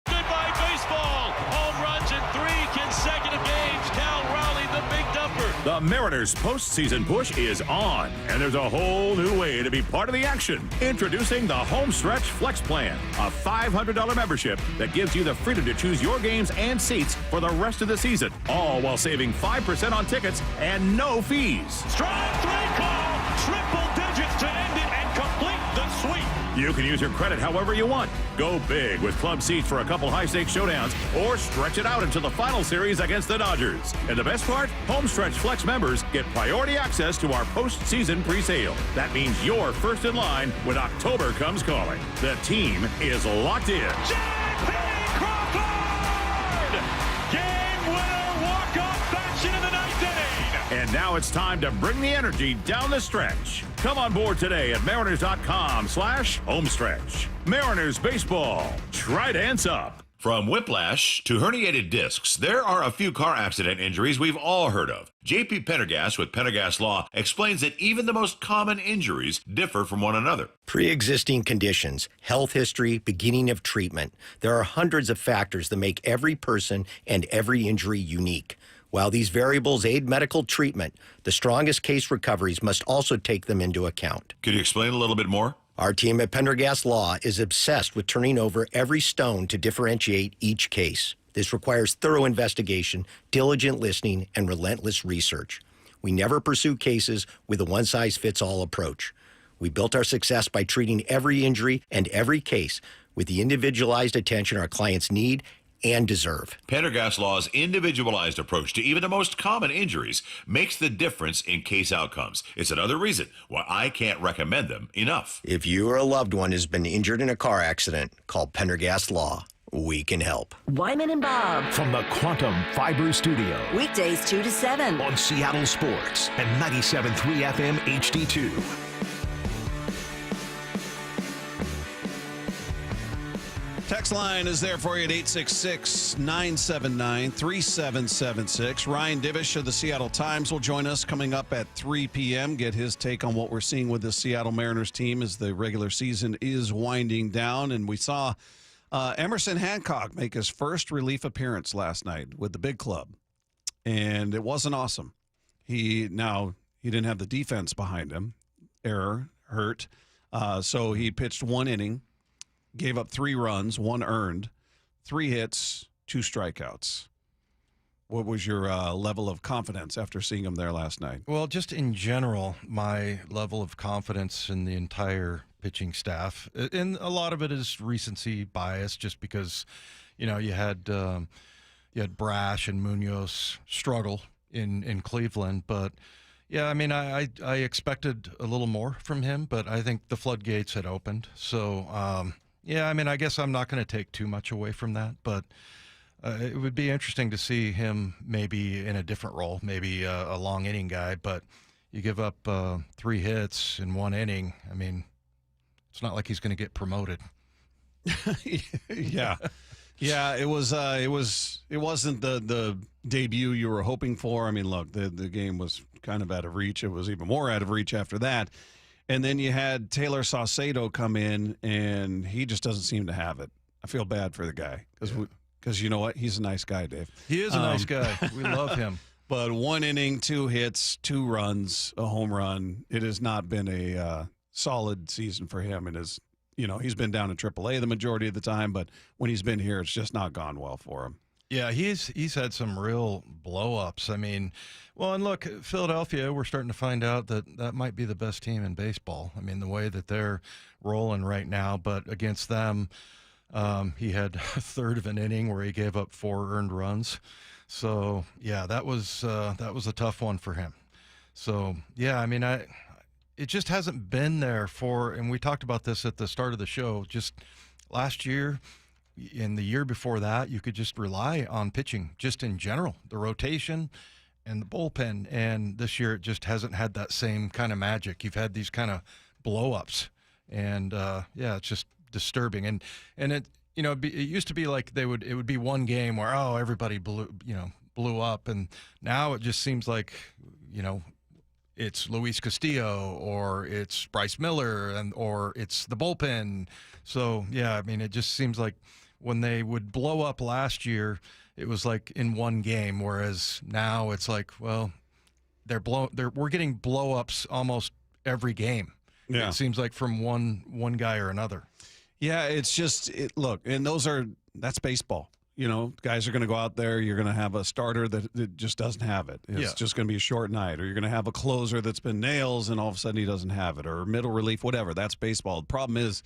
Goodbye baseball. Home runs in 3 consecutive games. Cal Raleigh, the big dumper. The Mariners' postseason push is on, and there's a whole new way to be part of the action. Introducing the Homestretch Flex Plan, a $500 membership that gives you the freedom to choose your games and seats for the rest of the season, all while saving 5% on tickets and no fees. Strike 3 call. Triple digits to end it and complete the sweep. You can use your credit however you want. Go big with club seats for a couple high-stakes showdowns, or stretch it out into the final series against the Dodgers. And the best part? Homestretch Flex members get priority access to our postseason pre-sale. That means you're first in line when October comes calling. The team is locked in. J.P. Crawford! Game winner, walk-off fashion in the 9th inning. And now it's time to bring the energy down the stretch. Come on board today at mariners.com/homestretch. Mariners baseball. Tridents up. From whiplash to herniated discs, there are a few car accident injuries we've all heard of. J.P. Pendergast with Pendergast Law explains that even the most common injuries differ from one another. Pre-existing conditions, health history, beginning of treatment. There are hundreds of factors that make every person and every injury unique. While these variables aid medical treatment, the strongest case recoveries must also take them into account. Could you explain a little bit more? Our team at Pendergast Law is obsessed with turning over every stone to differentiate each case. This requires thorough investigation, diligent listening, and relentless research. We never pursue cases with a one-size-fits-all approach. We built our success by treating every injury and every case with the individualized attention our clients need and deserve. Pendergast Law's individualized approach to even the most common injuries makes the difference in case outcomes. It's another reason why I can't recommend them enough. If you or a loved one has been injured in a car accident, call Pendergast Law. We can help. Wyman and Bob. From the Quantum Fiber Studio. Weekdays 2 to 7. On Seattle Sports and 97.3 FM HD2. Text line is there for you at 866-979-3776. Ryan Divish of the Seattle Times will join us coming up at 3 p.m. Get his take on what we're seeing with the Seattle Mariners team as the regular season is winding down. And we saw Emerson Hancock make his first relief appearance last night with the big club. And it wasn't awesome. He didn't have the defense behind him. Error, hurt. So he pitched 1 inning. Gave up 3 runs, 1 earned, 3 hits, 2 strikeouts. What was your level of confidence after seeing him there last night? Well, just in general, my level of confidence in the entire pitching staff, and a lot of it is recency bias, just because, you had Brash and Munoz struggle in Cleveland, but yeah, I mean, I expected a little more from him, but I think the floodgates had opened. So, yeah, I mean, I guess I'm not going to take too much away from that, but it would be interesting to see him maybe in a different role, maybe a long inning guy, but you give up 3 hits in 1 inning. I mean, it's not like he's going to get promoted. Yeah. Yeah, it wasn't the debut you were hoping for. I mean, look, the game was kind of out of reach. It was even more out of reach after that. And then you had Taylor Saucedo come in, and he just doesn't seem to have it. I feel bad for the guy because you know what? He's a nice guy, Dave. He is a nice guy. We love him. But 1 inning, 2 hits, 2 runs, a home run. It has not been a solid season for him. And he's been down in AAA the majority of the time, but when he's been here, it's just not gone well for him. Yeah, he's had some real blow-ups. I mean, well, and look, Philadelphia, we're starting to find out that might be the best team in baseball. I mean, the way that they're rolling right now, but against them, he had a third of an inning where he gave up 4 earned runs. So, yeah, that was a tough one for him. So, yeah, I mean, it just hasn't been there and we talked about this at the start of the show, just last year and the year before that, you could just rely on pitching just in general, the rotation and the bullpen. And this year it just hasn't had that same kind of magic. You've had these kind of blow-ups, and yeah, it's just disturbing. And it, it used to be like it would be one game where, everybody blew up. And now it just seems like, it's Luis Castillo or it's Bryce Miller or it's the bullpen. So, yeah, I mean, it just seems like when they would blow up last year, it was like in one game, whereas now it's like, well, we're getting blow-ups almost every game. Yeah. It seems like from one guy or another. Yeah, it's just look, and that's baseball. Guys are going to go out there. You're going to have a starter that just doesn't have it. It's just going to be a short night. Or you're going to have a closer that's been nails, and all of a sudden he doesn't have it. Or middle relief, whatever. That's baseball. The problem is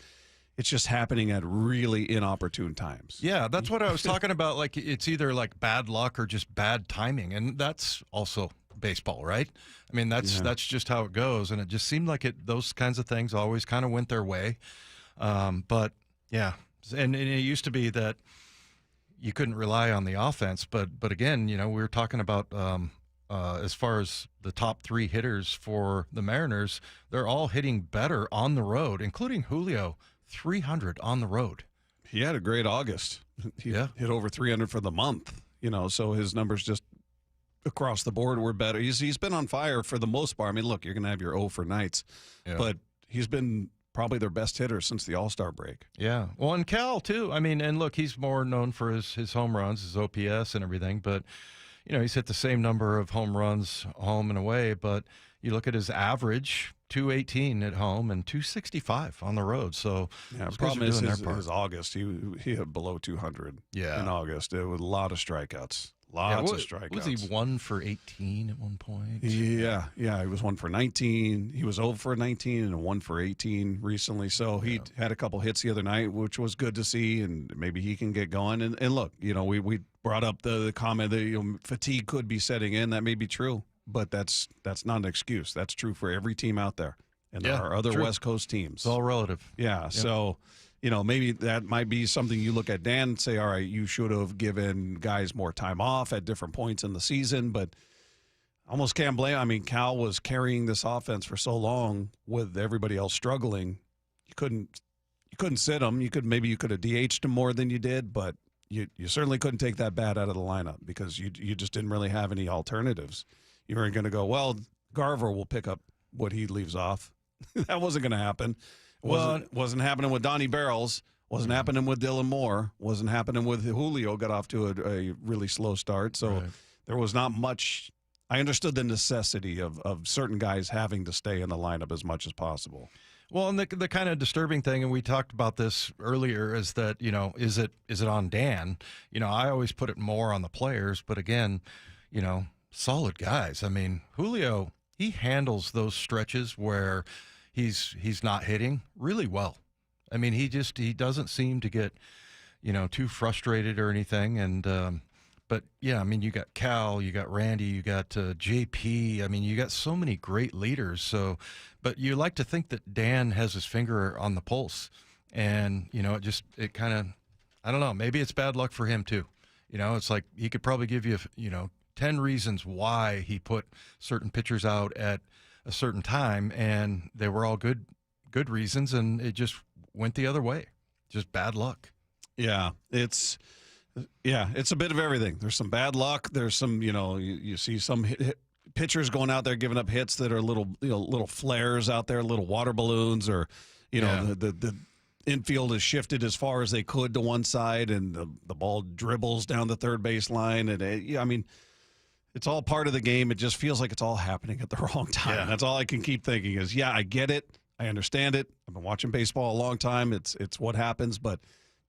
it's just happening at really inopportune times. Yeah, that's what I was talking about. Like, it's either like bad luck or just bad timing. And that's also baseball, right? I mean, that's just how it goes. And it just seemed like those kinds of things always kind of went their way. But, yeah. And it used to be that you couldn't rely on the offense, but again, we were talking about as far as the top 3 hitters for the Mariners, they're all hitting better on the road, including Julio, 300 on the road. He had a great August. He hit over 300 for the month. So his numbers just across the board were better. He's been on fire for the most part. I mean, look, you're going to have your 0 for nights, but he's been probably their best hitter since the All-Star break. Yeah. Well, and Cal, too. I mean, and look, he's more known for his home runs, his OPS and everything, but, he's hit the same number of home runs home and away, but you look at his average, 218 at home and 265 on the road. So the problem is his August, he hit below 200 in August. It was a lot of strikeouts. Lots of strikeouts. Was he 1 for 18 at one point? Yeah. He was 1 for 19. He was 0 for 19 and 1 for 18 recently. So he had a couple hits the other night, which was good to see, and maybe he can get going. And look, we brought up the comment that fatigue could be setting in. That may be true, but that's not an excuse. That's true for every team out there, and there are other West Coast teams. It's all relative. Yeah. Yep. So. Maybe that might be something you look at Dan and say, all right, you should have given guys more time off at different points in the season, but almost can't blame. I mean, Cal was carrying this offense for so long with everybody else struggling. You couldn't sit him. You could have DH'd him more than you did, but you certainly couldn't take that bat out of the lineup because you just didn't really have any alternatives. You weren't going to go, well, Garver will pick up what he leaves off. That wasn't going to happen. Wasn't happening with Donnie Barrels. Wasn't happening with Dylan Moore. Wasn't happening with Julio. Got off to a really slow start. So there was not much. I understood the necessity of certain guys having to stay in the lineup as much as possible. Well, and the kind of disturbing thing, and we talked about this earlier, is that, is it on Dan? I always put it more on the players, but again, solid guys. I mean, Julio, he handles those stretches where he's not hitting really well. I mean, he doesn't seem to get, too frustrated or anything. And, but yeah, I mean, you got Cal, you got Randy, you got JP. I mean, you got so many great leaders. So, but you like to think that Dan has his finger on the pulse, and it kind of, I don't know, maybe it's bad luck for him too. It's like he could probably give you 10 reasons why he put certain pitchers out at a certain time, and they were all good reasons, and it just went the other way. Just bad luck. Yeah, it's a bit of everything. There's some bad luck. There's some, you see some pitchers going out there giving up hits that are little flares out there, little water balloons, or the infield is shifted as far as they could to one side, and the ball dribbles down the third base line. And I mean, it's all part of the game. It just feels like it's all happening at the wrong time. Yeah. That's all I can keep thinking is, I get it. I understand it. I've been watching baseball a long time. It's what happens, but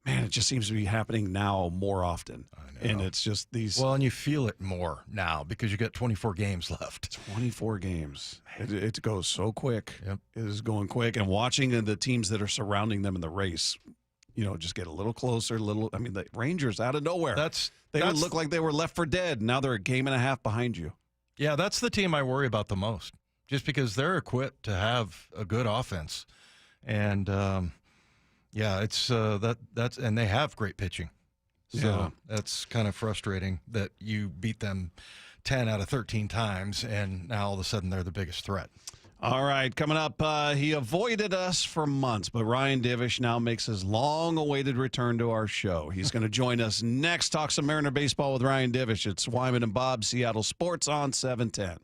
man, it just seems to be happening now more often. I know. And it's just these. Well, and you feel it more now because you got 24 games left. 24 games. It goes so quick. Yep. It is going quick. And watching the teams that are surrounding them in the race, just get a little closer, I mean, the Rangers out of nowhere. They would look like they were left for dead. Now they're a game and a half behind you. Yeah, that's the team I worry about the most, just because they're equipped to have a good offense. And, it's that's and they have great pitching. So that's kind of frustrating that you beat them 10 out of 13 times, and now all of a sudden they're the biggest threat. All right, coming up, he avoided us for months, but Ryan Divish now makes his long-awaited return to our show. He's going to join us next. Talk some Mariner baseball with Ryan Divish. It's Wyman and Bob, Seattle Sports on 710.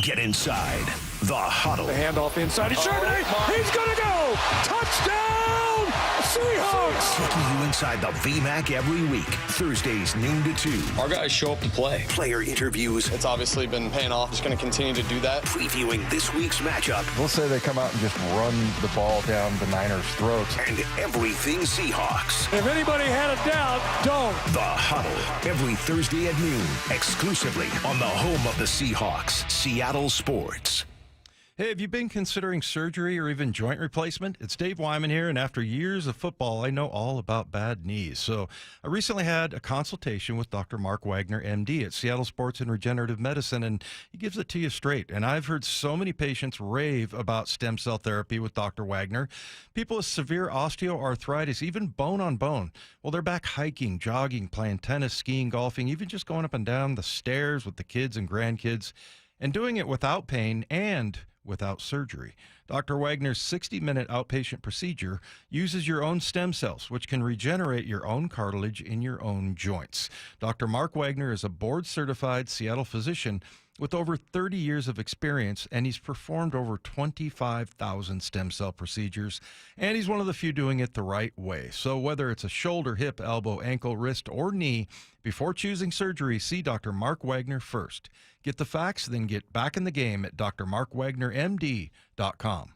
Get inside the huddle. The handoff inside. He's going to go. Touchdown, Seahawks. Taking you inside the VMAC every week. Thursdays, noon to 2. Our guys show up to play. Player interviews. It's obviously been paying off. Just going to continue to do that. Previewing this week's matchup. We'll say they come out and just run the ball down the Niners' throats. And everything Seahawks. If anybody had a doubt, don't. The Huddle. Every Thursday at noon. Exclusively on the home of the Seahawks. Seattle Sports. Hey, have you been considering surgery or even joint replacement? It's Dave Wyman here, and after years of football, I know all about bad knees. So I recently had a consultation with Dr. Mark Wagner, MD, at Seattle Sports and Regenerative Medicine, and he gives it to you straight. And I've heard so many patients rave about stem cell therapy with Dr. Wagner. People with severe osteoarthritis, even bone on bone. Well, they're back hiking, jogging, playing tennis, skiing, golfing, even just going up and down the stairs with the kids and grandkids, and doing it without pain and without surgery. Dr. Wagner's 60-minute outpatient procedure uses your own stem cells, which can regenerate your own cartilage in your own joints. Dr. Mark Wagner is a board-certified Seattle physician with over 30 years of experience, and he's performed over 25,000 stem cell procedures, and he's one of the few doing it the right way. So whether it's a shoulder, hip, elbow, ankle, wrist, or knee, before choosing surgery, see Dr. Mark Wagner first. Get the facts, then get back in the game at drmarkwagnermd.com.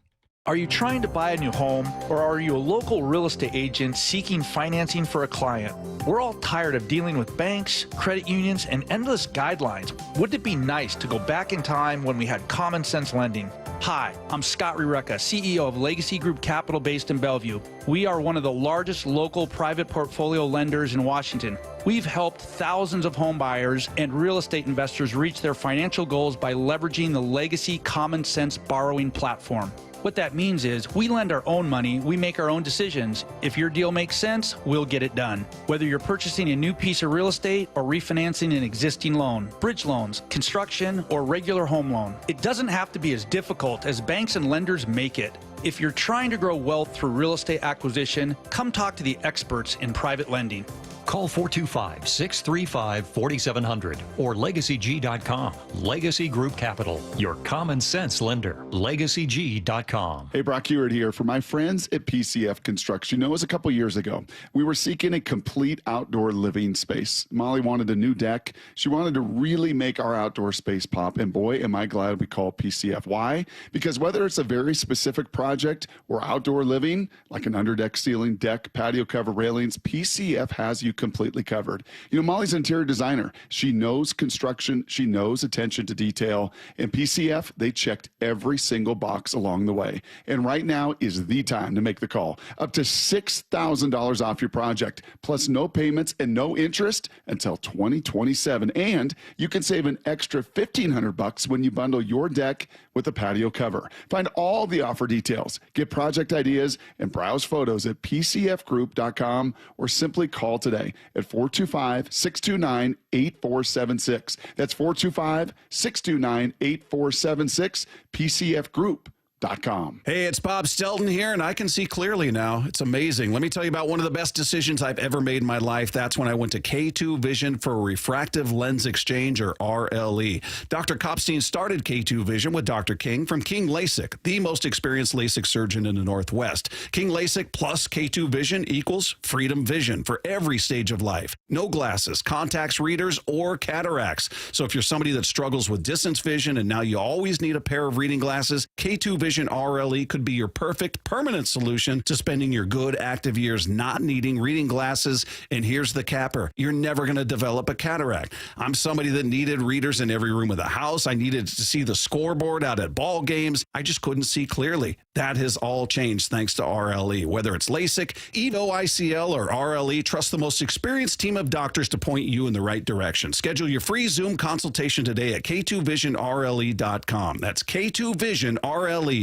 Are you trying to buy a new home, or are you a local real estate agent seeking financing for a client? We're all tired of dealing with banks, credit unions, and endless guidelines. Wouldn't it be nice to go back in time when we had common sense lending? Hi, I'm Scott Rireka, CEO of Legacy Group Capital based in Bellevue. We are one of the largest local private portfolio lenders in Washington. We've helped thousands of home buyers and real estate investors reach their financial goals by leveraging the Legacy Common Sense borrowing platform. What that means is we lend our own money, we make our own decisions. If your deal makes sense, we'll get it done. Whether you're purchasing a new piece of real estate or refinancing an existing loan, bridge loans, construction, or regular home loan, it doesn't have to be as difficult as banks and lenders make it. If you're trying to grow wealth through real estate acquisition, come talk to the experts in private lending. Call 425-635-4700 or LegacyG.com. Legacy Group Capital, your common sense lender. LegacyG.com. Hey, Brock Hewitt here. For my friends at PCF Construction, it was a couple years ago. We were seeking a complete outdoor living space. Molly wanted a new deck. She wanted to really make our outdoor space pop. And boy, am I glad we called PCF. Why? Because whether it's a very specific project or outdoor living, like an underdeck ceiling, deck, patio cover, railings, PCF has you completely covered. You know, Molly's an interior designer. She knows construction. She knows attention to detail. And PCF, they checked every single box along the way. And right now is the time to make the call. Up to $6,000 off your project, plus no payments and no interest until 2027. And you can save an extra $1,500 when you bundle your deck with a patio cover. Find all the offer details, get project ideas, and browse photos at pcfgroup.com or simply call today at 425-629-8476. That's 425-629-8476, PCFgroup.com. Hey, it's Bob Stelton here, and I can see clearly now. It's amazing. Let me tell you about one of the best decisions I've ever made in my life. That's when I went to K2 Vision for refractive lens exchange, or RLE. Dr. Kopstein started K2 Vision with Dr. King from King LASIK, the most experienced LASIK surgeon in the Northwest. King LASIK plus K2 Vision equals freedom vision for every stage of life. No glasses, contacts, readers, or cataracts. So if you're somebody that struggles with distance vision and now you always need a pair of reading glasses, K2 Vision RLE could be your perfect permanent solution to spending your good active years not needing reading glasses. And here's the capper. You're never going to develop a cataract. I'm somebody that needed readers in every room of the house. I needed to see the scoreboard out at ball games. I just couldn't see clearly. That has all changed thanks to RLE. Whether it's LASIK, EVO ICL, or RLE, trust the most experienced team of doctors to point you in the right direction. Schedule your free Zoom consultation today at K2VisionRLE.com. That's K2VisionRLE.com.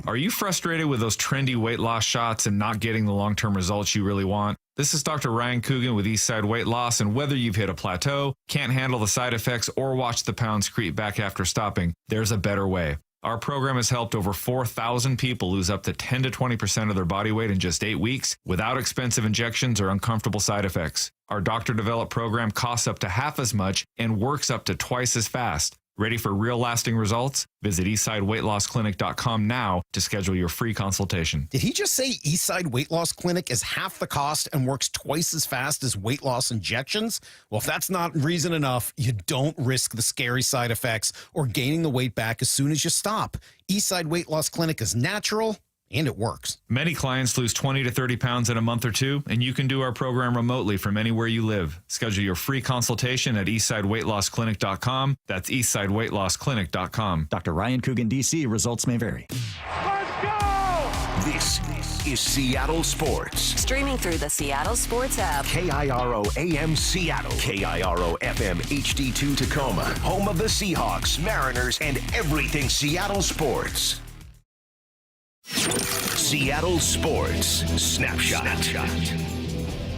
Are you frustrated with those trendy weight loss shots and not getting the long-term results you really want? This is Dr. Ryan Coogan with Eastside Weight Loss, and whether you've hit a plateau, can't handle the side effects, or watch the pounds creep back after stopping, there's a better way. Our program has helped over 4,000 people lose up to 10 to 20% of their body weight in just 8 weeks without expensive injections or uncomfortable side effects. Our doctor-developed program costs up to half as much and works up to twice as fast. Ready for real lasting results? Visit eastsideweightlossclinic.com now to schedule your free consultation. Did he just say Eastside Weight Loss Clinic is half the cost and works twice as fast as weight loss injections? Well, if that's not reason enough, you don't risk the scary side effects or gaining the weight back as soon as you stop. Eastside Weight Loss Clinic is natural, and it works. Many clients lose 20 to 30 pounds in a month or two, and you can do our program remotely from anywhere you live. Schedule your free consultation at eastsideweightlossclinic.com. That's eastsideweightlossclinic.com. Dr. Ryan Coogan, D.C. Results may vary. Let's go! This is Seattle Sports. Streaming through the Seattle Sports app. KIRO AM Seattle. KIRO FM HD2 Tacoma. Home of the Seahawks, Mariners, and everything Seattle sports. Seattle Sports Snapshot.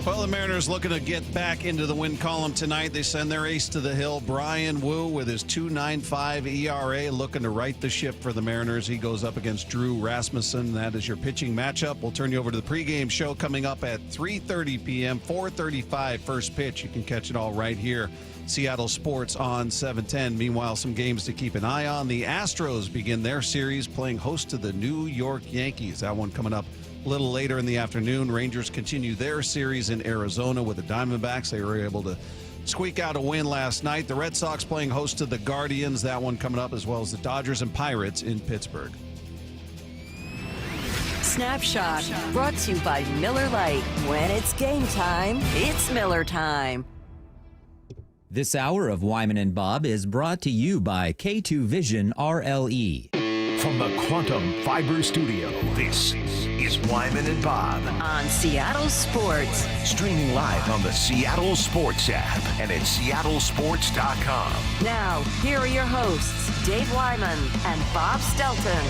Well, the Mariners looking to get back into the win column tonight. They send their ace to the hill, Brian Wu, with his 2.95 ERA, looking to right the ship for the Mariners. He goes up against Drew Rasmussen. That is your pitching matchup. We'll turn you over to the pregame show coming up at 3:30 p.m., 4:35 first pitch. You can catch it all right here. Seattle Sports on 710. Meanwhile, some games to keep an eye on. The Astros begin their series playing host to the New York Yankees. That one coming up a little later in the afternoon. Rangers continue their series in Arizona with the Diamondbacks. They were able to squeak out a win last night. The Red Sox playing host to the Guardians. That one coming up, as well as the Dodgers and Pirates in Pittsburgh. Snapshot brought to you by Miller Lite. When it's game time, it's Miller time. This hour of Wyman and Bob is brought to you by K2 Vision RLE. From the Quantum Fiber Studio, this is Wyman and Bob on Seattle Sports. Streaming live on the Seattle Sports app and at seattlesports.com. Now, here are your hosts, Dave Wyman and Bob Stelton.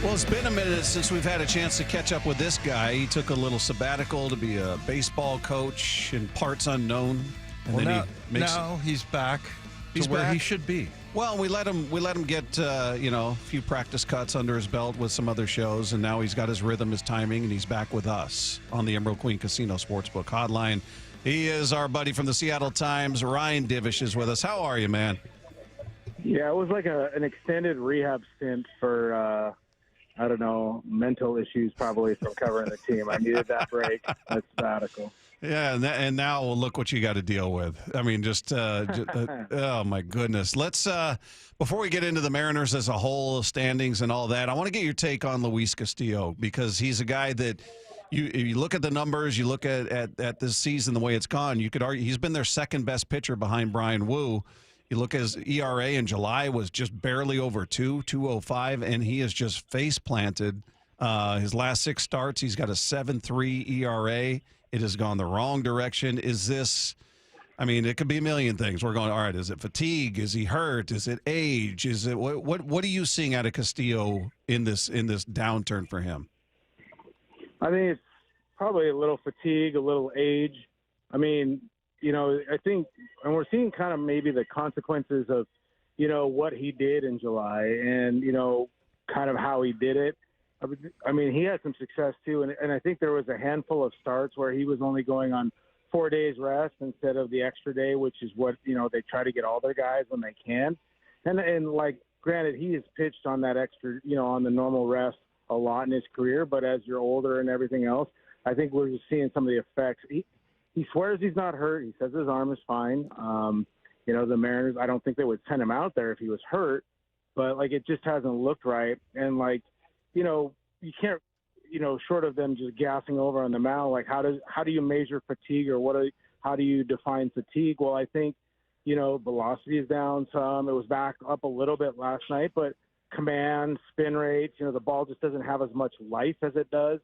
Well, it's been a minute since we've had a chance to catch up with this guy. He took a little sabbatical to be a baseball coach in parts unknown. And well, now he's back. He's where back. he should be. Well, we let him get a few practice cuts under his belt with some other shows, and now he's got his rhythm, his timing, and he's back with us on the Emerald Queen Casino Sportsbook Hotline. He is our buddy from the Seattle Times. Ryan Divish is with us. How are you, man? Yeah, it was like an extended rehab stint for, mental issues probably from covering the team. I needed that break. That's sabbatical. Yeah, and now look what you got to deal with. I mean, oh, my goodness. Let's, before we get into the Mariners as a whole, standings and all that, I want to get your take on Luis Castillo, because he's a guy that if you look at the numbers, you look at this season, the way it's gone, you could argue he's been their second best pitcher behind Brian Wu. You look at his ERA in July was just barely over 2.05, and he has just face planted. His last 6 starts, he's got a 7.3 ERA. It has gone the wrong direction. Is this, I mean, it could be a million things. We're going, all right, is it fatigue? Is he hurt? Is it age? Is it what are you seeing out of Castillo in this downturn for him? I think it's probably a little fatigue, a little age. I mean, I think, and we're seeing kind of maybe the consequences of, what he did in July and, kind of how he did it. I mean, he had some success too, and I think there was a handful of starts where he was only going on 4 days rest instead of the extra day, which is what they try to get all their guys when they can. And like, granted, he has pitched on that extra, on the normal rest a lot in his career, but as you're older and everything else, I think we're just seeing some of the effects. He swears he's not hurt. He says his arm is fine. The Mariners, I don't think they would send him out there if he was hurt, but like, it just hasn't looked right. And like, you can't, short of them just gassing over on the mound, like how do you measure fatigue, or how do you define fatigue? Well, I think, velocity is down some. It was back up a little bit last night, but command, spin rates, the ball just doesn't have as much life as it does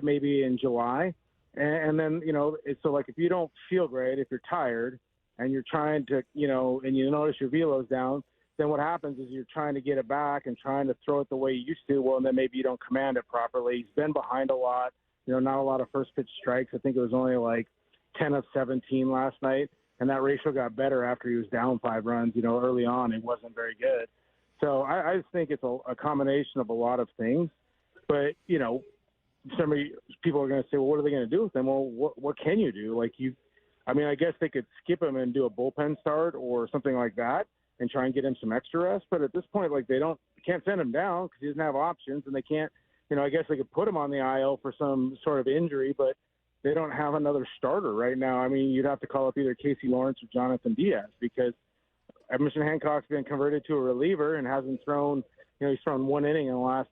maybe in July. And then, it's so like, if you don't feel great, if you're tired and you're trying to, and you notice your velo's down, then what happens is you're trying to get it back and trying to throw it the way you used to. Well, and then maybe you don't command it properly. He's been behind a lot, not a lot of first pitch strikes. I think it was only like 10 of 17 last night. And that ratio got better after he was down 5 runs. Early on, it wasn't very good. So I just think it's a combination of a lot of things. But, people are going to say, well, what are they going to do with him? Well, what can you do? I guess they could skip him and do a bullpen start or something like that and try and get him some extra rest. But at this point, like, can't send him down because he doesn't have options, and they can't, I guess they could put him on the IL for some sort of injury, but they don't have another starter right now. I mean, you'd have to call up either Casey Lawrence or Jonathan Diaz, because Emerson Hancock's been converted to a reliever and hasn't thrown, he's thrown 1 inning in the last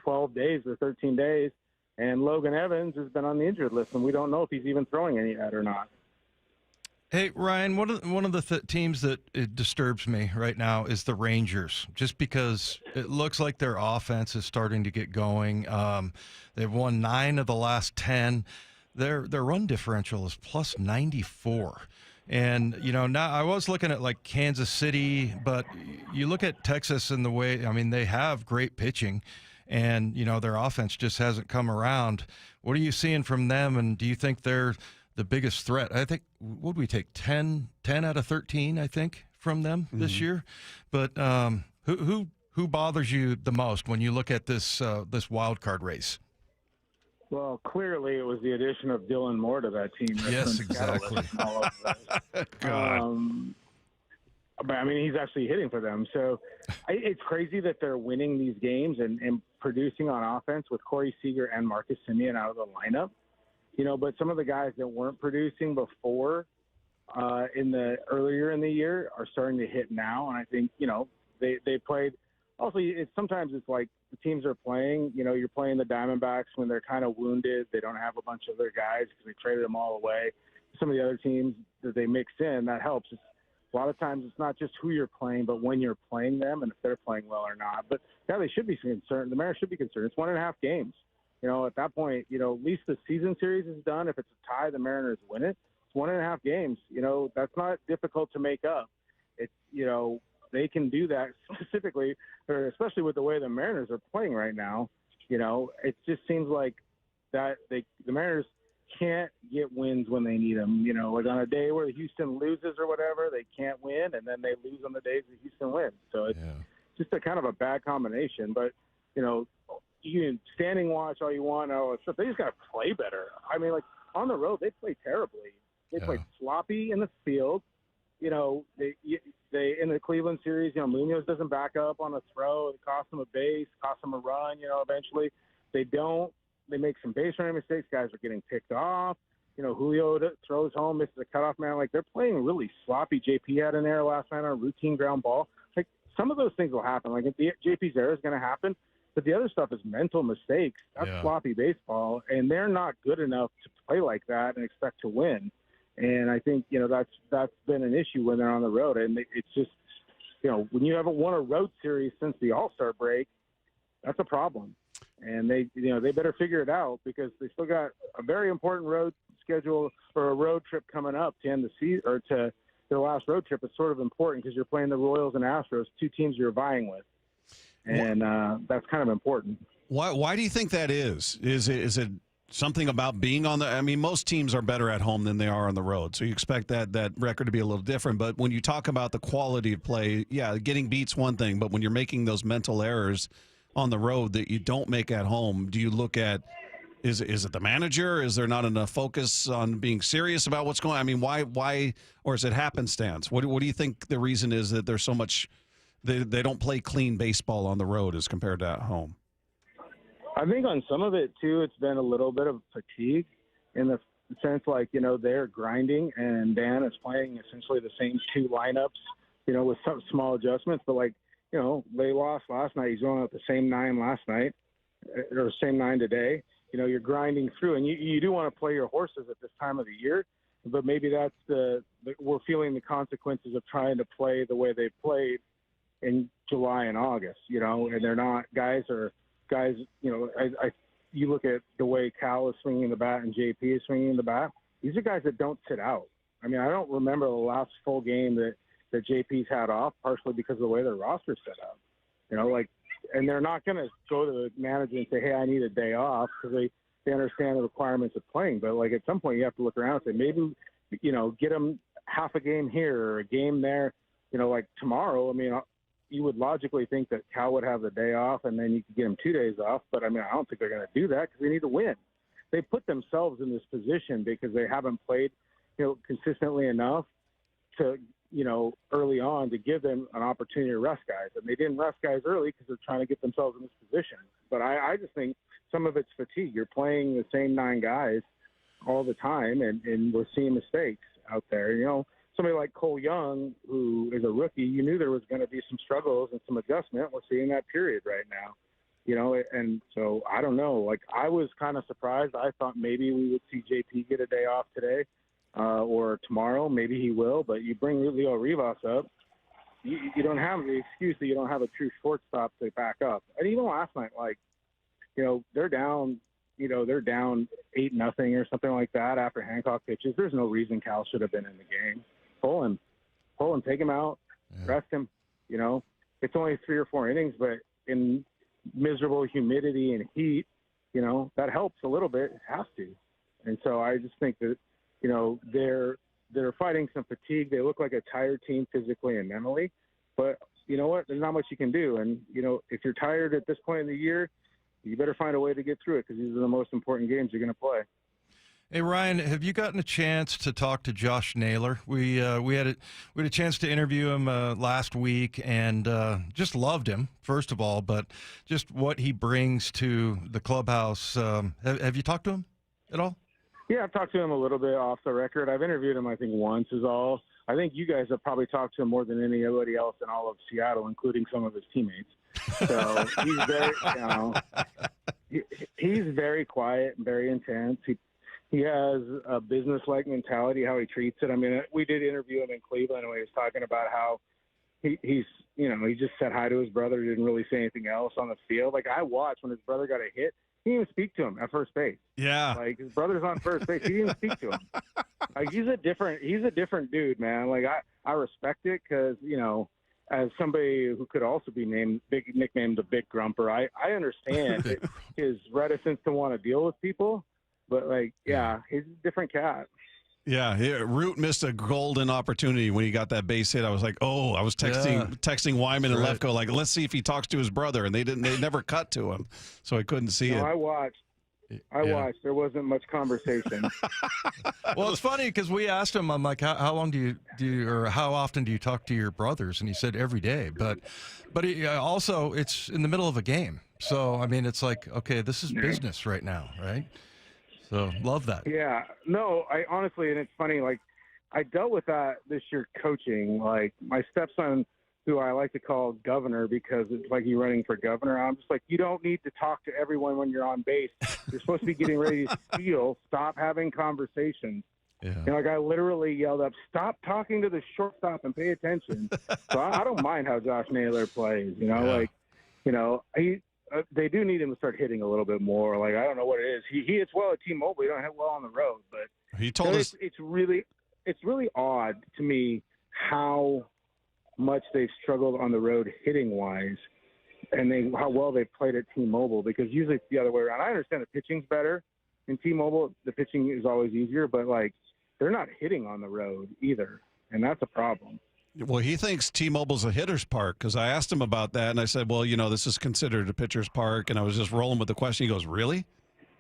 12 days or 13 days. And Logan Evans has been on the injured list, and we don't know if he's even throwing any yet or not. Hey, Ryan, one of the teams that it disturbs me right now is the Rangers, just because it looks like their offense is starting to get going. They've won 9 of the last 10. Their run differential is plus 94. And, now I was looking at like Kansas City, but you look at Texas and the way, they have great pitching, and, their offense just hasn't come around. What are you seeing from them, and do you think they're the biggest threat? I think, what did we take, 10 out of 13, I think, from them this year? But who bothers you the most when you look at this wild card race? Well, clearly it was the addition of Dylan Moore to that team. Yes, exactly. God. But, he's actually hitting for them. So it's crazy that they're winning these games and producing on offense with Corey Seager and Marcus Semien out of the lineup. But some of the guys that weren't producing before earlier in the year are starting to hit now. And I think, they played. Also, sometimes it's like the teams are playing, you're playing the Diamondbacks when they're kind of wounded. They don't have a bunch of their guys because they traded them all away. Some of the other teams that they mix in, that helps. A lot of times it's not just who you're playing, but when you're playing them and if they're playing well or not. But yeah, they should be concerned. The Mariners should be concerned. It's 1.5 games. At that point, at least the season series is done. If it's a tie, the Mariners win it. It's 1.5 games. That's not difficult to make up. It's, they can do that specifically, or especially with the way the Mariners are playing right now. It just seems like that the Mariners can't get wins when they need them. You know, like on a day where Houston loses or whatever, they can't win, and then they lose on the days that Houston wins. So it's just a kind of a bad combination. But, you know, you can standing watch all you want, all that stuff. They just got to play better. I mean, like, on the road, they play terribly. They play sloppy in the field. You know, they in the Cleveland series, you know, Munoz doesn't back up on a throw. It costs them a base, costs them a run, you know, eventually. They make some base running mistakes. Guys are getting picked off. You know, Julio throws home, misses a cutoff man. Like, they're playing really sloppy. JP had an error last night on a routine ground ball. Like, some of those things will happen. Like, JP's error is going to happen. But the other stuff is mental mistakes. That's sloppy baseball, and they're not good enough to play like that and expect to win. And I think, you know, that's been an issue when they're on the road. And it's just, you know, when you haven't won a road series since the All-Star break, that's a problem. And they better figure it out, because they still got a very important road schedule or a road trip coming up to end the season, or to their last road trip. It's sort of important because you're playing the Royals and Astros, two teams you're vying with. And that's kind of important. Why do you think that is? Is it something about being on the? I mean, most teams are better at home than they are on the road, so you expect that record to be a little different. But when you talk about the quality of play, getting beats one thing, but when you're making those mental errors on the road that you don't make at home, do you look at? Is it the manager? Is there not enough focus on being serious about what's going on? I mean, why, or is it happenstance? What do you think the reason is that there's so much? They don't play clean baseball on the road as compared to at home. I think on some of it, too, it's been a little bit of fatigue in the sense, like, you know, they're grinding and Dan is playing essentially the same two lineups, you know, with some small adjustments. But, like, you know, they lost last night. He's going out the same 9 last night, or same 9 today. You know, you're grinding through. And you do want to play your horses at this time of the year. But maybe that's we're feeling the consequences of trying to play the way they played in July and August, you know, and they're not guys, you know, you look at the way Cal is swinging the bat and JP is swinging the bat. These are guys that don't sit out. I mean, I don't remember the last full game that JP's had off, partially because of the way their roster's set up, you know, like, and they're not going to go to the manager and say, hey, I need a day off, because they understand the requirements of playing. But, like, at some point you have to look around and say, maybe, you know, get them half a game here or a game there, you know, like tomorrow. I mean, you would logically think that Cal would have the day off and then you could get him 2 days off. But, I mean, I don't think they're going to do that because they need to win. They put themselves in this position because they haven't played, you know, consistently enough to, you know, early on to give them an opportunity to rest guys. And they didn't rest guys early because they're trying to get themselves in this position. But I just think some of it's fatigue. You're playing the same 9 guys all the time, and we're seeing mistakes out there, you know. Somebody like Cole Young, who is a rookie, you knew there was going to be some struggles and some adjustment. We're seeing that period right now, you know, and so I don't know. Like, I was kind of surprised. I thought maybe we would see JP get a day off today or tomorrow. Maybe he will, but you bring Leo Rivas up, you don't have the excuse that you don't have a true shortstop to back up. And even last night, like, you know, they're down 8-0 or something like that after Hancock pitches. There's no reason Cal should have been in the game. Pull him, take him out, rest him. You know, it's only 3 or 4 innings, but in miserable humidity and heat, you know, that helps a little bit. It has to. And so I just think that, you know, they're fighting some fatigue. They look like a tired team physically and mentally, but you know what? There's not much you can do. And, you know, if you're tired at this point in the year, you better find a way to get through it, because these are the most important games you're going to play. Hey, Ryan, have you gotten a chance to talk to Josh Naylor? We had a chance to interview him last week, and just loved him, first of all, but just what he brings to the clubhouse. Have you talked to him at all? Yeah, I've talked to him a little bit off the record. I've interviewed him, I think, once is all. I think you guys have probably talked to him more than anybody else in all of Seattle, including some of his teammates. So he's very, you know, he's very quiet and very intense. He has a business-like mentality, how he treats it. I mean, we did interview him in Cleveland, and he was talking about how he's, you know, he just said hi to his brother, didn't really say anything else on the field. Like, I watched when his brother got a hit, he didn't even speak to him at first base. Yeah. Like, his brother's on first base, he didn't even speak to him. Like, he's a different dude, man. Like, I respect it because, you know, as somebody who could also be nicknamed the Big Grumper, I understand his reticence to want to deal with people. But like, yeah, he's a different cat. Yeah, Root missed a golden opportunity when he got that base hit. I was like, oh, I was texting Wyman and Lefko, like, let's see if he talks to his brother, and they never cut to him, so I couldn't see it. I watched. There wasn't much conversation. Well, it's funny because we asked him, I'm like, how long do you or how often do you talk to your brothers? And he said every day. But he, also, it's in the middle of a game, so I mean, it's like, okay, this is business right now, right? So love that. Yeah, no, I honestly, and it's funny, like I dealt with that this year coaching. Like my stepson, who I like to call governor because it's like you running for governor. I'm just like, you don't need to talk to everyone when you're on base. You're supposed to be getting ready to steal. Stop having conversations. Yeah. You know, like I literally yelled up, stop talking to the shortstop and pay attention. So I don't mind how Josh Naylor plays. You know, like, you know, they do need him to start hitting a little bit more. Like, I don't know what it is. He hits well at T-Mobile. He don't hit well on the road. But he told us it's really odd to me how much they've struggled on the road hitting-wise and how well they've played at T-Mobile, because usually it's the other way around. I understand the pitching's better in T-Mobile. The pitching is always easier, but, like, they're not hitting on the road either, and that's a problem. Well, he thinks T-Mobile's a hitter's park, because I asked him about that, and I said, well, you know, this is considered a pitcher's park, and I was just rolling with the question. He goes, really?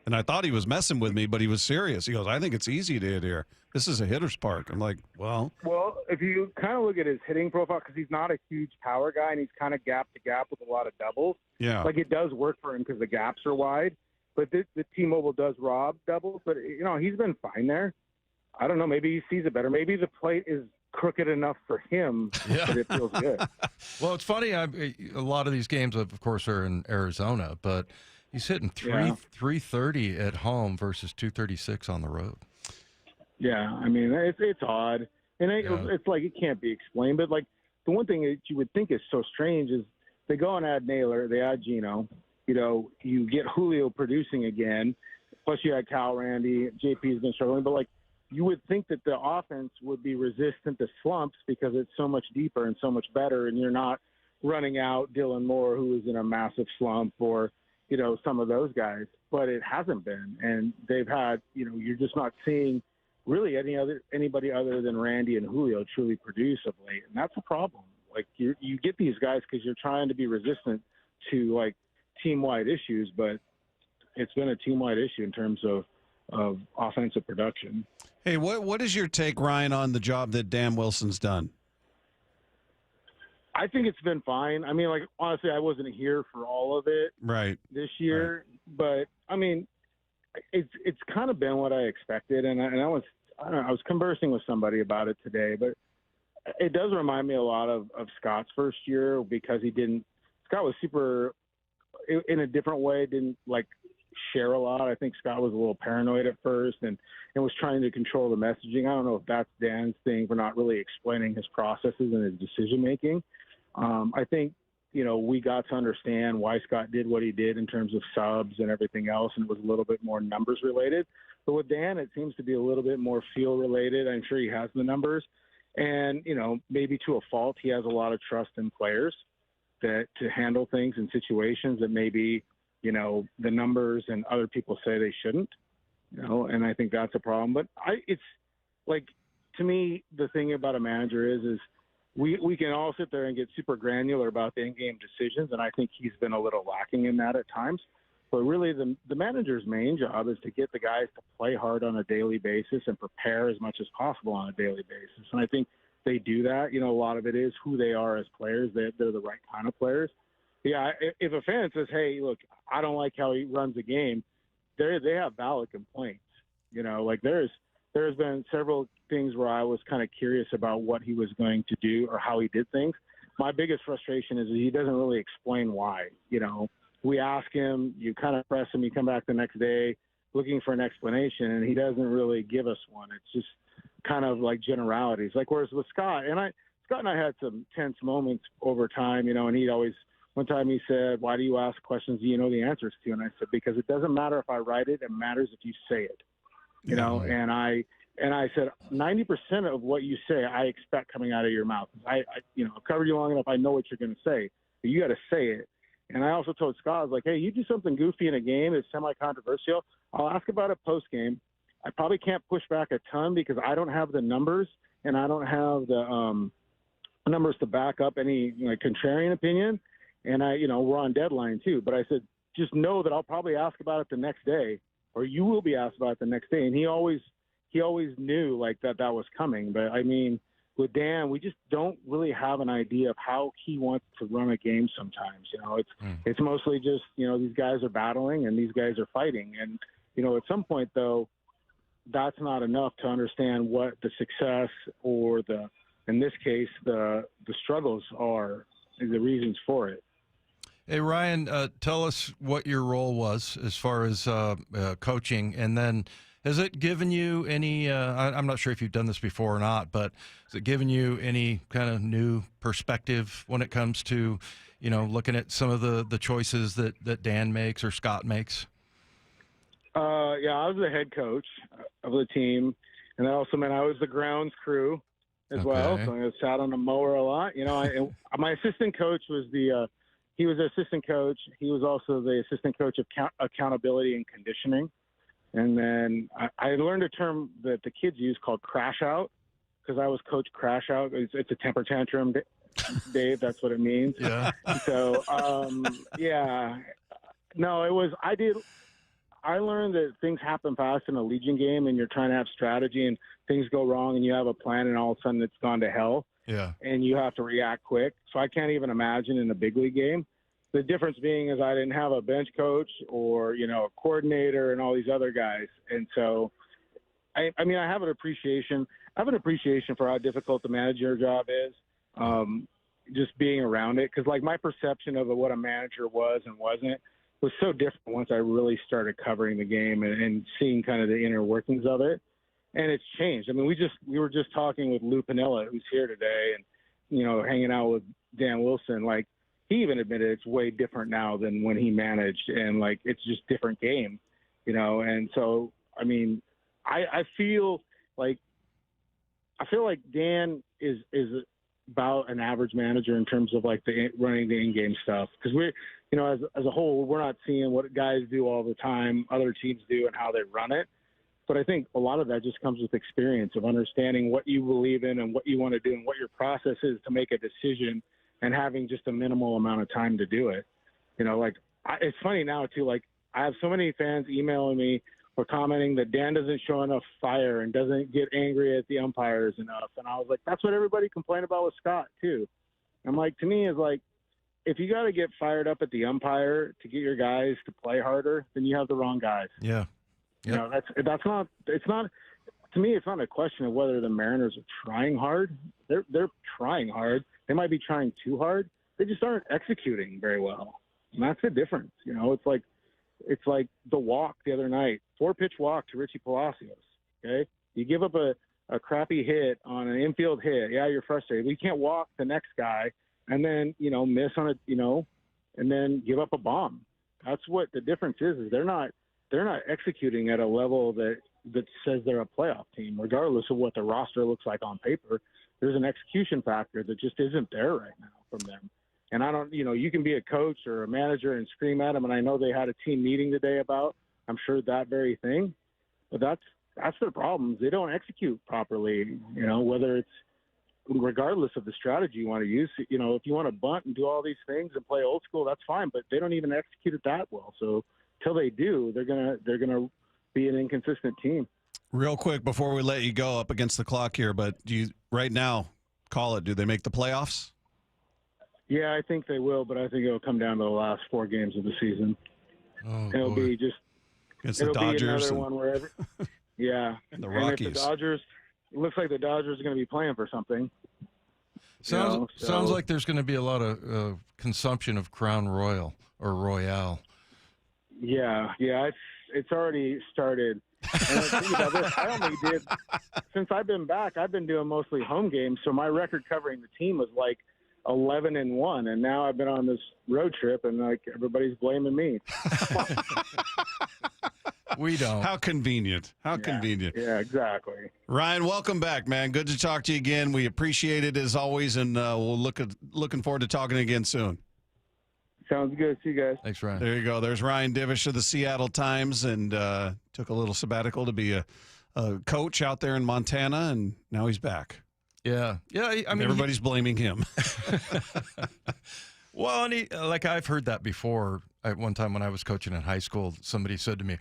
And I thought he was messing with me, but he was serious. He goes, I think it's easy to hit here. This is a hitter's park. I'm like, well. Well, if you kind of look at his hitting profile, because he's not a huge power guy, and he's kind of gap to gap with a lot of doubles. Yeah. Like, it does work for him because the gaps are wide. But the T-Mobile does rob doubles. But, you know, he's been fine there. I don't know. Maybe he sees it better. Maybe the plate is crooked enough for him that it feels good. Well, it's funny. A lot of these games, of course, are in Arizona, but he's hitting 330 at home versus 236 on the road. Yeah, I mean, it's odd. And it's like it can't be explained. But, like, the one thing that you would think is so strange is they go and add Naylor, they add Gino. You know, you get Julio producing again. Plus you had Cal Randy. JP's been struggling. But, like, you would think that the offense would be resistant to slumps because it's so much deeper and so much better, and you're not running out Dylan Moore, who is in a massive slump, or, you know, some of those guys. But it hasn't been. And they've had, you know, you're just not seeing really anybody other than Randy and Julio truly produce of late. And that's a problem. Like, you get these guys because you're trying to be resistant to, like, team-wide issues, but it's been a team-wide issue in terms of offensive production. Hey, what is your take, Ryan, on the job that Dan Wilson's done? I think it's been fine. I mean, like, honestly, I wasn't here for all of it this year, but I mean, it's kind of been what I expected, and I was conversing with somebody about it today, but it does remind me a lot of Scott's first year, because Scott was super in a different way, didn't like share a lot. I think Scott was a little paranoid at first and was trying to control the messaging. I don't know if that's Dan's thing for not really explaining his processes and his decision making. I think, you know, we got to understand why Scott did what he did in terms of subs and everything else, and it was a little bit more numbers related. But with Dan, it seems to be a little bit more feel related. I'm sure he has the numbers, and, you know, maybe to a fault, he has a lot of trust in players to handle things in situations that maybe, you know, the numbers and other people say they shouldn't, you know, and I think that's a problem. But it's like, to me, the thing about a manager is we can all sit there and get super granular about the in-game decisions, and I think he's been a little lacking in that at times. But really, the manager's main job is to get the guys to play hard on a daily basis and prepare as much as possible on a daily basis. And I think they do that. You know, a lot of it is who they are as players. They're the right kind of players. Yeah, if a fan says, hey, look, I don't like how he runs the game, they have valid complaints. You know, like there's been several things where I was kind of curious about what he was going to do or how he did things. My biggest frustration is that he doesn't really explain why. You know, we ask him, you kind of press him, you come back the next day looking for an explanation, and he doesn't really give us one. It's just kind of like generalities. Like, whereas with Scott and I had some tense moments over time, you know, and one time he said, why do you ask questions you know the answers to? And I said, because it doesn't matter if I write it, it matters if you say it, you know? And I said, 90% of what you say, I expect coming out of your mouth. I you know, I've covered you long enough. I know what you're going to say, but you got to say it. And I also told Scott, I was like, hey, you do something goofy in a game that's semi-controversial, I'll ask about it post-game. I probably can't push back a ton because I don't have the numbers and I don't have the numbers to back up any contrarian opinion. And we're on deadline too. But I said, just know that I'll probably ask about it the next day, or you will be asked about it the next day. And he always knew that was coming. But I mean, with Dan, we just don't really have an idea of how he wants to run a game sometimes. It's mostly just, these guys are battling and these guys are fighting. And, at some point, though, that's not enough to understand what the success or in this case, the struggles are, and the reasons for it. Hey, Ryan, tell us what your role was as far as coaching, and then has it given you any, I'm not sure if you've done this before or not, but has it given you any kind of new perspective when it comes to, looking at some of the choices that Dan makes or Scott makes? Yeah, I was the head coach of the team, and that also meant I was the grounds crew as well. So I sat on the mower a lot. My assistant coach was he was the assistant coach. He was also the assistant coach of accountability and conditioning. And then I learned a term that the kids use called crash out, because I was coach crash out. It's a temper tantrum, Dave. That's what it means. Yeah. So, yeah. No, it was, I learned that things happen fast in a Legion game, and you're trying to have strategy and things go wrong and you have a plan and all of a sudden it's gone to hell. Yeah. And you have to react quick. So I can't even imagine in a big league game. The difference being is I didn't have a bench coach or, a coordinator and all these other guys. And so, I have an appreciation. I have an appreciation for how difficult the manager job is, just being around it. Because, my perception of what a manager was and wasn't was so different once I really started covering the game and seeing kind of the inner workings of it. And it's changed. We were just talking with Lou Piniella, who's here today, and, hanging out with Dan Wilson. He even admitted it's way different now than when he managed, and it's just different game, And so, I feel like Dan is about an average manager in terms of running the in-game stuff, because we're, as a whole, we're not seeing what guys do all the time, other teams do, and how they run it. But I think a lot of that just comes with experience of understanding what you believe in and what you want to do and what your process is to make a decision, and having just a minimal amount of time to do it. It's funny now too, I have so many fans emailing me or commenting that Dan doesn't show enough fire and doesn't get angry at the umpires enough. And I was like, that's what everybody complained about with Scott too. I'm like, to me, is if you got to get fired up at the umpire to get your guys to play harder, then you have the wrong guys. Yeah. Yep. It's not, to me, it's not a question of whether the Mariners are trying hard. They're trying hard. They might be trying too hard. They just aren't executing very well. And that's the difference. It's like the walk the other night, 4-pitch walk to Richie Palacios. Okay. You give up a crappy hit on an infield hit. Yeah, you're frustrated. We can't walk the next guy and then, miss on it, and then give up a bomb. That's what the difference is they're not executing at a level that says they're a playoff team, regardless of what the roster looks like on paper. There's an execution factor that just isn't there right now from them. And I don't, you can be a coach or a manager and scream at them. And I know they had a team meeting today about, I'm sure, that very thing, but that's their problems. They don't execute properly, whether it's regardless of the strategy you want to use. If you want to bunt and do all these things and play old school, that's fine, but they don't even execute it that well. So till they do, they're going to be an inconsistent team. Real quick before we let you go, up against the clock here, but do you right now call it? Do they make the playoffs? Yeah, I think they will, but I think it'll come down to the last 4 games of the season. It'll be just against the Dodgers. Be another one where yeah, and the Rockies. And if the Dodgers, it looks like the Dodgers are going to be playing for something. Sounds like there's going to be a lot of consumption of Crown Royal or Royale. Yeah, it's already started. And I think about this, I only did, since I've been back, I've been doing mostly home games. So my record covering the team was 11-1, and now I've been on this road trip, and everybody's blaming me. We don't. How convenient. How convenient. Yeah, exactly. Ryan, welcome back, man. Good to talk to you again. We appreciate it as always, and we'll looking forward to talking again soon. Sounds good. See you guys. Thanks, Ryan. There you go. There's Ryan Divish of the Seattle Times, and took a little sabbatical to be a coach out there in Montana, and now he's back. Yeah. I mean, everybody's blaming him. Well, and like I've heard that before. At one time when I was coaching in high school, somebody said to me,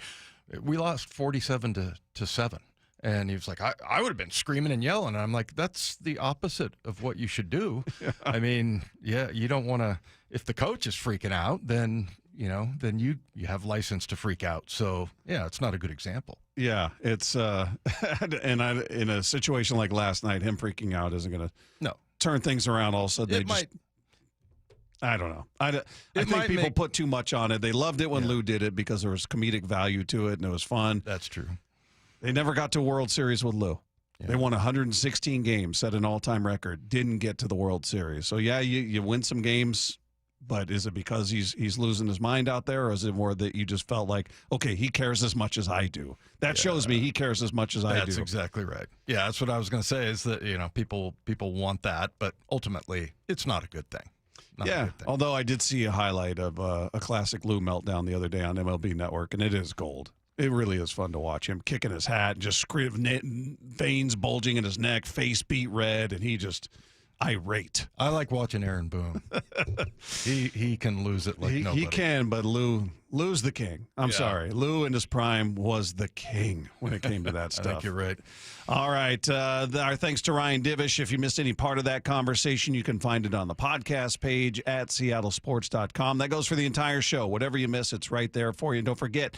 "We lost 47 to 7." And he was like, I would have been screaming and yelling. And I'm like, that's the opposite of what you should do. Yeah. I mean, you don't want to, if the coach is freaking out, then you have license to freak out. So, yeah, it's not a good example. Yeah, it's, in a situation like last night, him freaking out isn't going to turn things around all of a sudden. I don't know. I think people put too much on it. They loved it when Lou did it because there was comedic value to it and it was fun. That's true. They never got to a World Series with Lou. Yeah. They won 116 games, set an all-time record, didn't get to the World Series. So, yeah, you win some games, but is it because he's losing his mind out there, or is it more that you just felt like, okay, he cares as much as I do? That shows me he cares as much as I do. That's exactly right. Yeah, that's what I was going to say is that, people want that, but ultimately it's not a good thing. Although I did see a highlight of a classic Lou meltdown the other day on MLB Network, and it is gold. It really is fun to watch him kicking his hat and just veins bulging in his neck, face beat red, and he just irate. I like watching Aaron Boone. he can lose it like nobody. He can, but Lou's the king. I'm sorry. Lou in his prime was the king when it came to that stuff. I think you're right. All right. Our thanks to Ryan Divish. If you missed any part of that conversation, you can find it on the podcast page at seattlesports.com. That goes for the entire show. Whatever you miss, it's right there for you. And don't forget,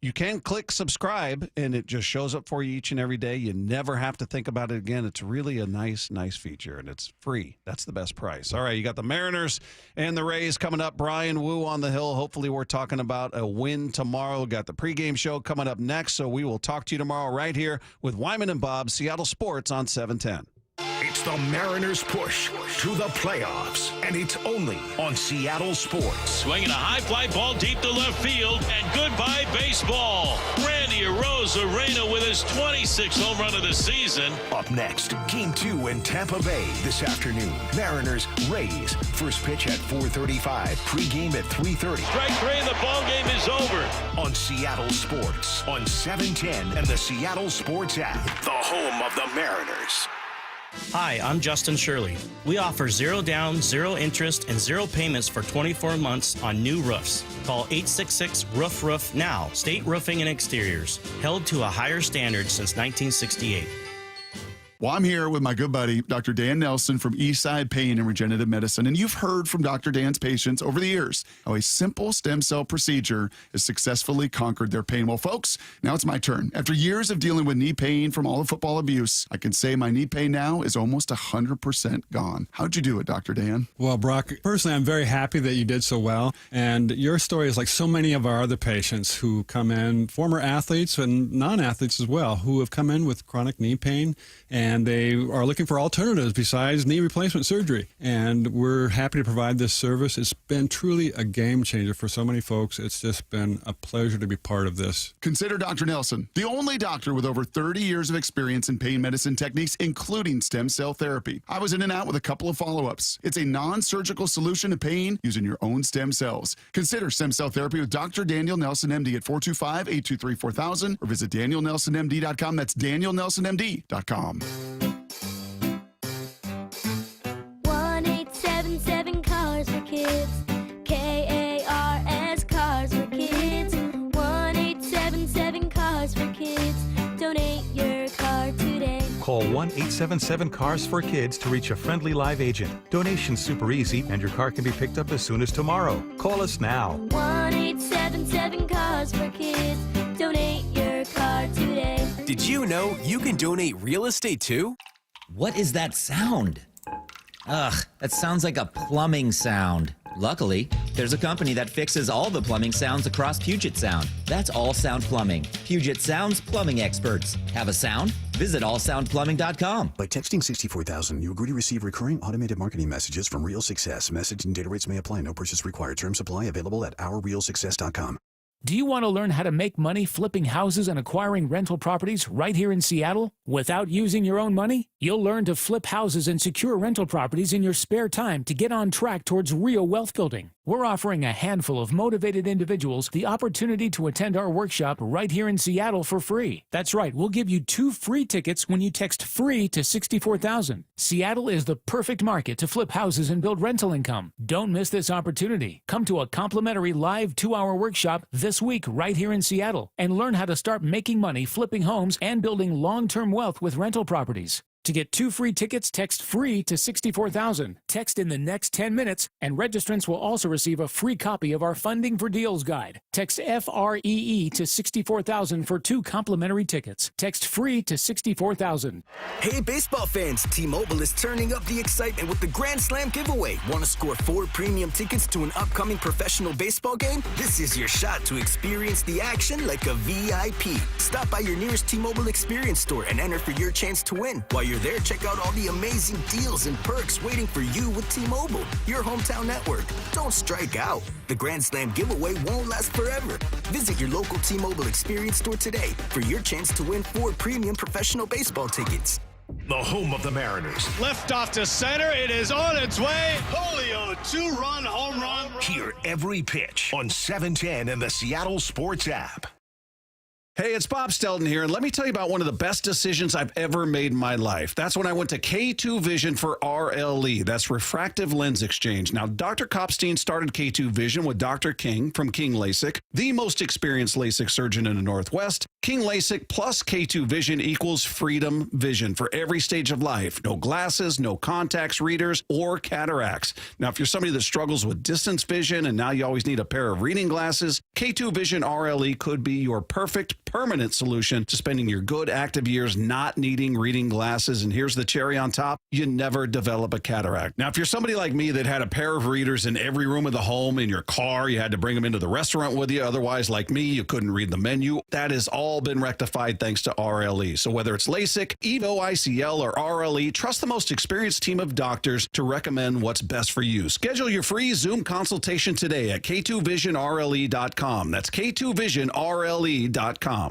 you can click subscribe, and it just shows up for you each and every day. You never have to think about it again. It's really a nice feature, and it's free. That's the best price. All right, you got the Mariners and the Rays coming up. Brian Wu on the hill. Hopefully we're talking about a win tomorrow. We got the pregame show coming up next, so we will talk to you tomorrow right here with Wyman and Bob, Seattle Sports on 710. It's the Mariners' push to the playoffs, and it's only on Seattle Sports. Swinging a high fly ball deep to left field, and goodbye baseball. Randy Arozarena with his 26th home run of the season. Up next, Game 2 in Tampa Bay this afternoon. Mariners, Rays. First pitch at 4:35. Pregame at 3:30. Strike 3 and the ball game is over. On Seattle Sports, on 710 and the Seattle Sports app. The home of the Mariners. Hi, I'm Justin Shirley. We offer 0 down, 0 interest, and 0 payments for 24 months on new roofs. Call 866-ROOF-ROOF now. State Roofing and Exteriors. Held to a higher standard since 1968. Well, I'm here with my good buddy, Dr. Dan Nelson from Eastside Pain and Regenerative Medicine. And you've heard from Dr. Dan's patients over the years how a simple stem cell procedure has successfully conquered their pain. Well, folks, now it's my turn. After years of dealing with knee pain from all the football abuse, I can say my knee pain now is almost 100% gone. How'd you do it, Dr. Dan? Well, Brock, personally, I'm very happy that you did so well. And your story is like so many of our other patients who come in, former athletes and non-athletes as well, who have come in with chronic knee pain, and they are looking for alternatives besides knee replacement surgery. And we're happy to provide this service. It's been truly a game changer for so many folks. It's just been a pleasure to be part of this. Consider Dr. Nelson, the only doctor with over 30 years of experience in pain medicine techniques, including stem cell therapy. I was in and out with a couple of follow-ups. It's a non-surgical solution to pain using your own stem cells. Consider stem cell therapy with Dr. Daniel Nelson, MD at 425-823-4000 or visit DanielNelsonMD.com. That's DanielNelsonMD.com. 1-877 Cars for Kids. KARS Cars for Kids. 1-877 Cars for Kids. Donate your car today. Call 1-877 Cars for Kids to reach a friendly live agent. Donation's super easy, and your car can be picked up as soon as tomorrow. Call us now. 1-877 Cars for Kids. Donate your car today. Did you know you can donate real estate too? What is that sound? Ugh, that sounds like a plumbing sound. Luckily, there's a company that fixes all the plumbing sounds across Puget Sound. That's All Sound Plumbing. Puget Sound's plumbing experts. Have a sound? Visit allsoundplumbing.com. By texting 64000, you agree to receive recurring automated marketing messages from Real Success. Message and data rates may apply. No purchase required. Terms apply. Available at ourrealsuccess.com. Do you want to learn how to make money flipping houses and acquiring rental properties right here in Seattle without using your own money? You'll learn to flip houses and secure rental properties in your spare time to get on track towards real wealth building. We're offering a handful of motivated individuals the opportunity to attend our workshop right here in Seattle for free. That's right, we'll give you 2 free tickets when you text FREE to 64,000. Seattle is the perfect market to flip houses and build rental income. Don't miss this opportunity. Come to a complimentary live 2-hour workshop this week right here in Seattle and learn how to start making money flipping homes and building long-term wealth with rental properties. To get 2 free tickets, text FREE to 64,000. Text in the next 10 minutes, and registrants will also receive a free copy of our Funding for Deals guide. Text FREE to 64,000 for 2 complimentary tickets. Text FREE to 64,000. Hey, baseball fans, T-Mobile is turning up the excitement with the Grand Slam giveaway. Want to score 4 premium tickets to an upcoming professional baseball game? This is your shot to experience the action like a VIP. Stop by your nearest T-Mobile experience store and enter for your chance to win. While you're there, check out all the amazing deals and perks waiting for you with T-Mobile, your hometown network. Don't strike out. The Grand Slam giveaway won't last forever. Visit your local T-Mobile experience store today for your chance to win 4 premium professional baseball tickets. The home of the Mariners. Left off to center. It is on its way. Julio, 2-run home run. Hear every pitch on 710 and the Seattle Sports app. Hey, it's Bob Stelton here, and let me tell you about one of the best decisions I've ever made in my life. That's when I went to K2 Vision for RLE. That's Refractive Lens Exchange. Now, Dr. Kopstein started K2 Vision with Dr. King from King LASIK, the most experienced LASIK surgeon in the Northwest. King LASIK plus K2 Vision equals freedom vision for every stage of life. No glasses, no contacts, readers, or cataracts. Now, if you're somebody that struggles with distance vision and now you always need a pair of reading glasses, K2 Vision RLE could be your perfect permanent solution to spending your good active years not needing reading glasses. And here's the cherry on top: you never develop a cataract. Now, if you're somebody like me that had a pair of readers in every room of the home, in your car, you had to bring them into the restaurant with you. Otherwise, like me, you couldn't read the menu. That has all been rectified thanks to RLE. So whether it's LASIK, EVO ICL, or RLE, trust the most experienced team of doctors to recommend what's best for you. Schedule your free Zoom consultation today at K2VisionRLE.com. That's K2VisionRLE.com.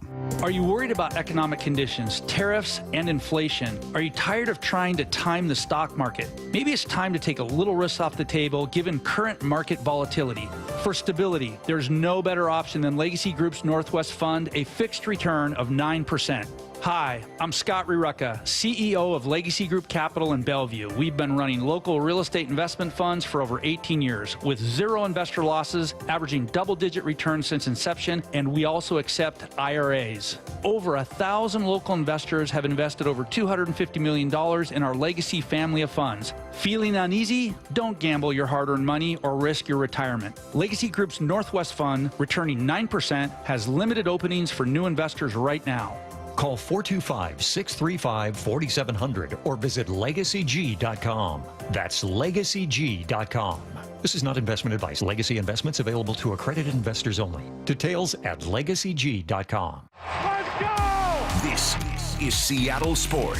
Are you worried about economic conditions, tariffs, and inflation? Are you tired of trying to time the stock market? Maybe it's time to take a little risk off the table given current market volatility. For stability, there's no better option than Legacy Group's Northwest Fund, a fixed return of 9%. Hi, I'm Scott Rirucka, CEO of Legacy Group Capital in Bellevue. We've been running local real estate investment funds for over 18 years with 0 investor losses, averaging double-digit returns since inception, and we also accept IRAs. Over 1,000 local investors have invested over $250 million in our Legacy family of funds. Feeling uneasy? Don't gamble your hard-earned money or risk your retirement. Legacy Group's Northwest Fund, returning 9%, has limited openings for new investors right now. Call 425-635-4700 or visit LegacyG.com. That's LegacyG.com. This is not investment advice. Legacy investments available to accredited investors only. Details at LegacyG.com. Let's go! This is Seattle Sports